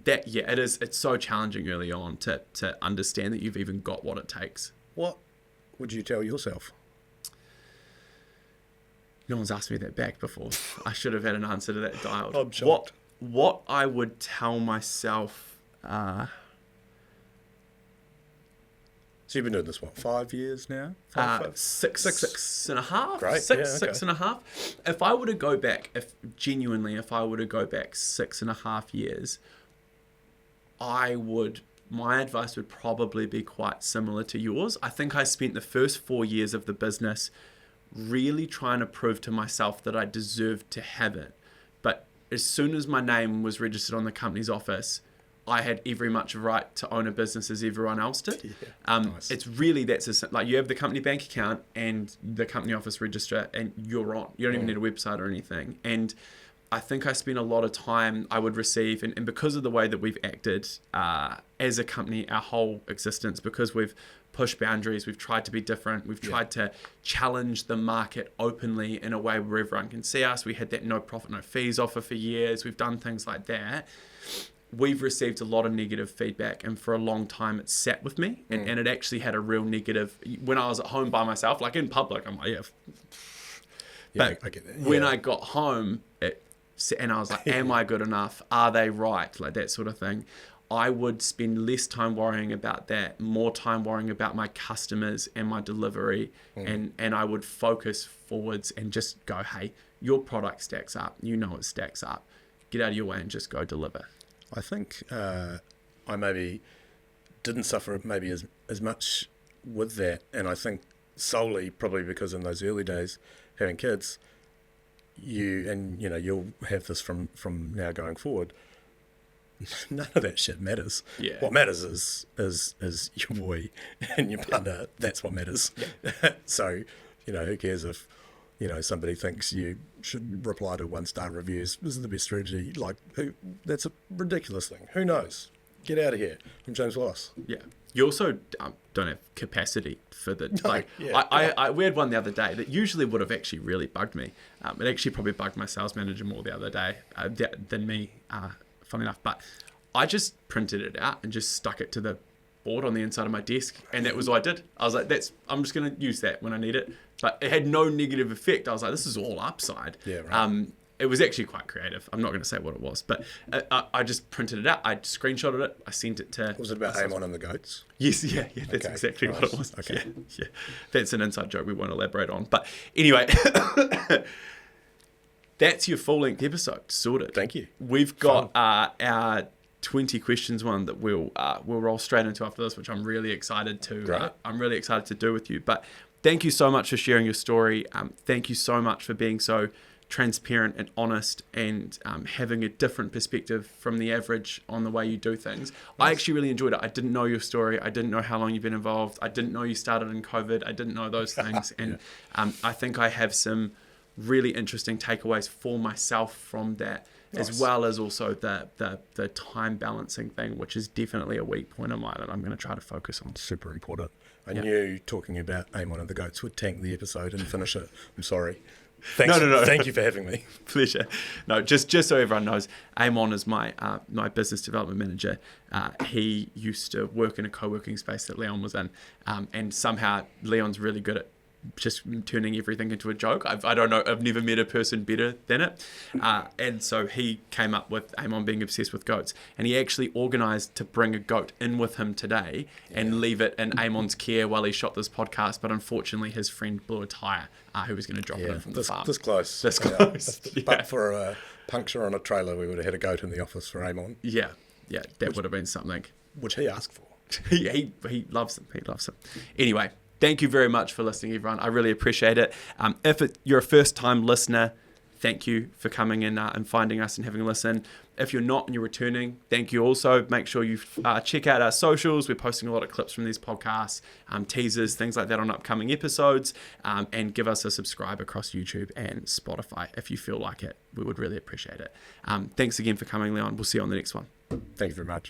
it's so challenging early on to understand that you've even got what it takes. What would you tell yourself? No one's asked me that back before. I should have had an answer to that dialed. I'm shocked. What I would tell myself... So you've been doing this, 5 years now? Six and a half. Great. Six and a half. If I were to go back, if I were to go back 6.5 years, my advice would probably be quite similar to yours. I think I spent the first 4 years of the business really trying to prove to myself that I deserved to have it. But as soon as my name was registered on the company's office, I had every much right to own a business as everyone else did. Nice. It's really like you have the company bank account and the company office register, and you're on. You don't even need a website or anything. And I think I spent a lot of time I would receive, and because of the way that we've acted as a company, our whole existence, because we've pushed boundaries, we've tried to be different, we've tried to challenge the market openly in a way where everyone can see us. We had that no profit, no fees offer for years. We've done things like that. We've received a lot of negative feedback, and for a long time it sat with me, and it actually had a real negative. When I was at home by myself, like in public, I'm like, but I get that. When I got home, and I was like, am I good enough? Are they right? Like that sort of thing. I would spend less time worrying about that, more time worrying about my customers and my delivery, and I would focus forwards and just go, hey, your product stacks up, it stacks up, get out of your way and just go deliver. I think I maybe didn't suffer maybe as much with that, and I think solely probably because in those early days having kids, you'll have this from now going forward. None of that shit matters. Yeah. What matters is your boy and your partner. That's what matters. Yeah. So, who cares if, somebody thinks you should reply to 1-star reviews. This is the best strategy. That's a ridiculous thing. Who knows? Get out of here. I'm James Wallace. Yeah. You also don't have capacity for the... we had one the other day that usually would have actually really bugged me. It actually probably bugged my sales manager more the other day than me, funny enough. But I just printed it out and just stuck it to the board on the inside of my desk, and that was all I did. I was like, I'm just going to use that when I need it. But it had no negative effect. I was like, this is all upside. Yeah, right. It was actually quite creative. I'm not going to say what it was, but I just printed it out. I screenshotted it. I sent it to... Was it about Amon and the goats? Yes, yeah, that's okay, exactly nice. what it was. Okay. Yeah. That's an inside joke we won't elaborate on. But anyway, that's your full-length episode sorted. Thank you. We've got our 20 questions one that we'll roll straight into after this, which I'm really excited to do with you. But thank you so much for sharing your story. Thank you so much for being so transparent and honest, and having a different perspective from the average on the way you do things. Nice. I actually really enjoyed it. I didn't know your story. I didn't know how long you've been involved. I didn't know you started in COVID. I didn't know those things. And I think I have some really interesting takeaways for myself from that, nice. As well as also the time balancing thing, which is definitely a weak point of mine that I'm going to try to focus on. Super important. I knew talking about Amon and the goats would tank the episode and finish it. I'm sorry. Thanks, no. Thank you for having me. Pleasure. No, just so everyone knows, Amon is my business development manager. He used to work in a co-working space that Leon was in, and somehow Leon's really good at just turning everything into a joke. I don't know. I've never met a person better than it. And so he came up with Amon being obsessed with goats, and he actually organised to bring a goat in with him today and leave it in Amon's care while he shot this podcast. But unfortunately, his friend blew a tyre, who was going to drop it in from the farm. This close. Yeah. But for a puncture on a trailer, we would have had a goat in the office for Amon. Yeah, that would have been something. Which he asked for. he loves them. He loves them. Anyway. Thank you very much for listening, everyone. I really appreciate it. If you're a first-time listener, thank you for coming in and finding us and having a listen. If you're not and you're returning, thank you also. Make sure you check out our socials. We're posting a lot of clips from these podcasts, teasers, things like that on upcoming episodes, and give us a subscribe across YouTube and Spotify if you feel like it. We would really appreciate it. Thanks again for coming, Leon. We'll see you on the next one. Thank you very much.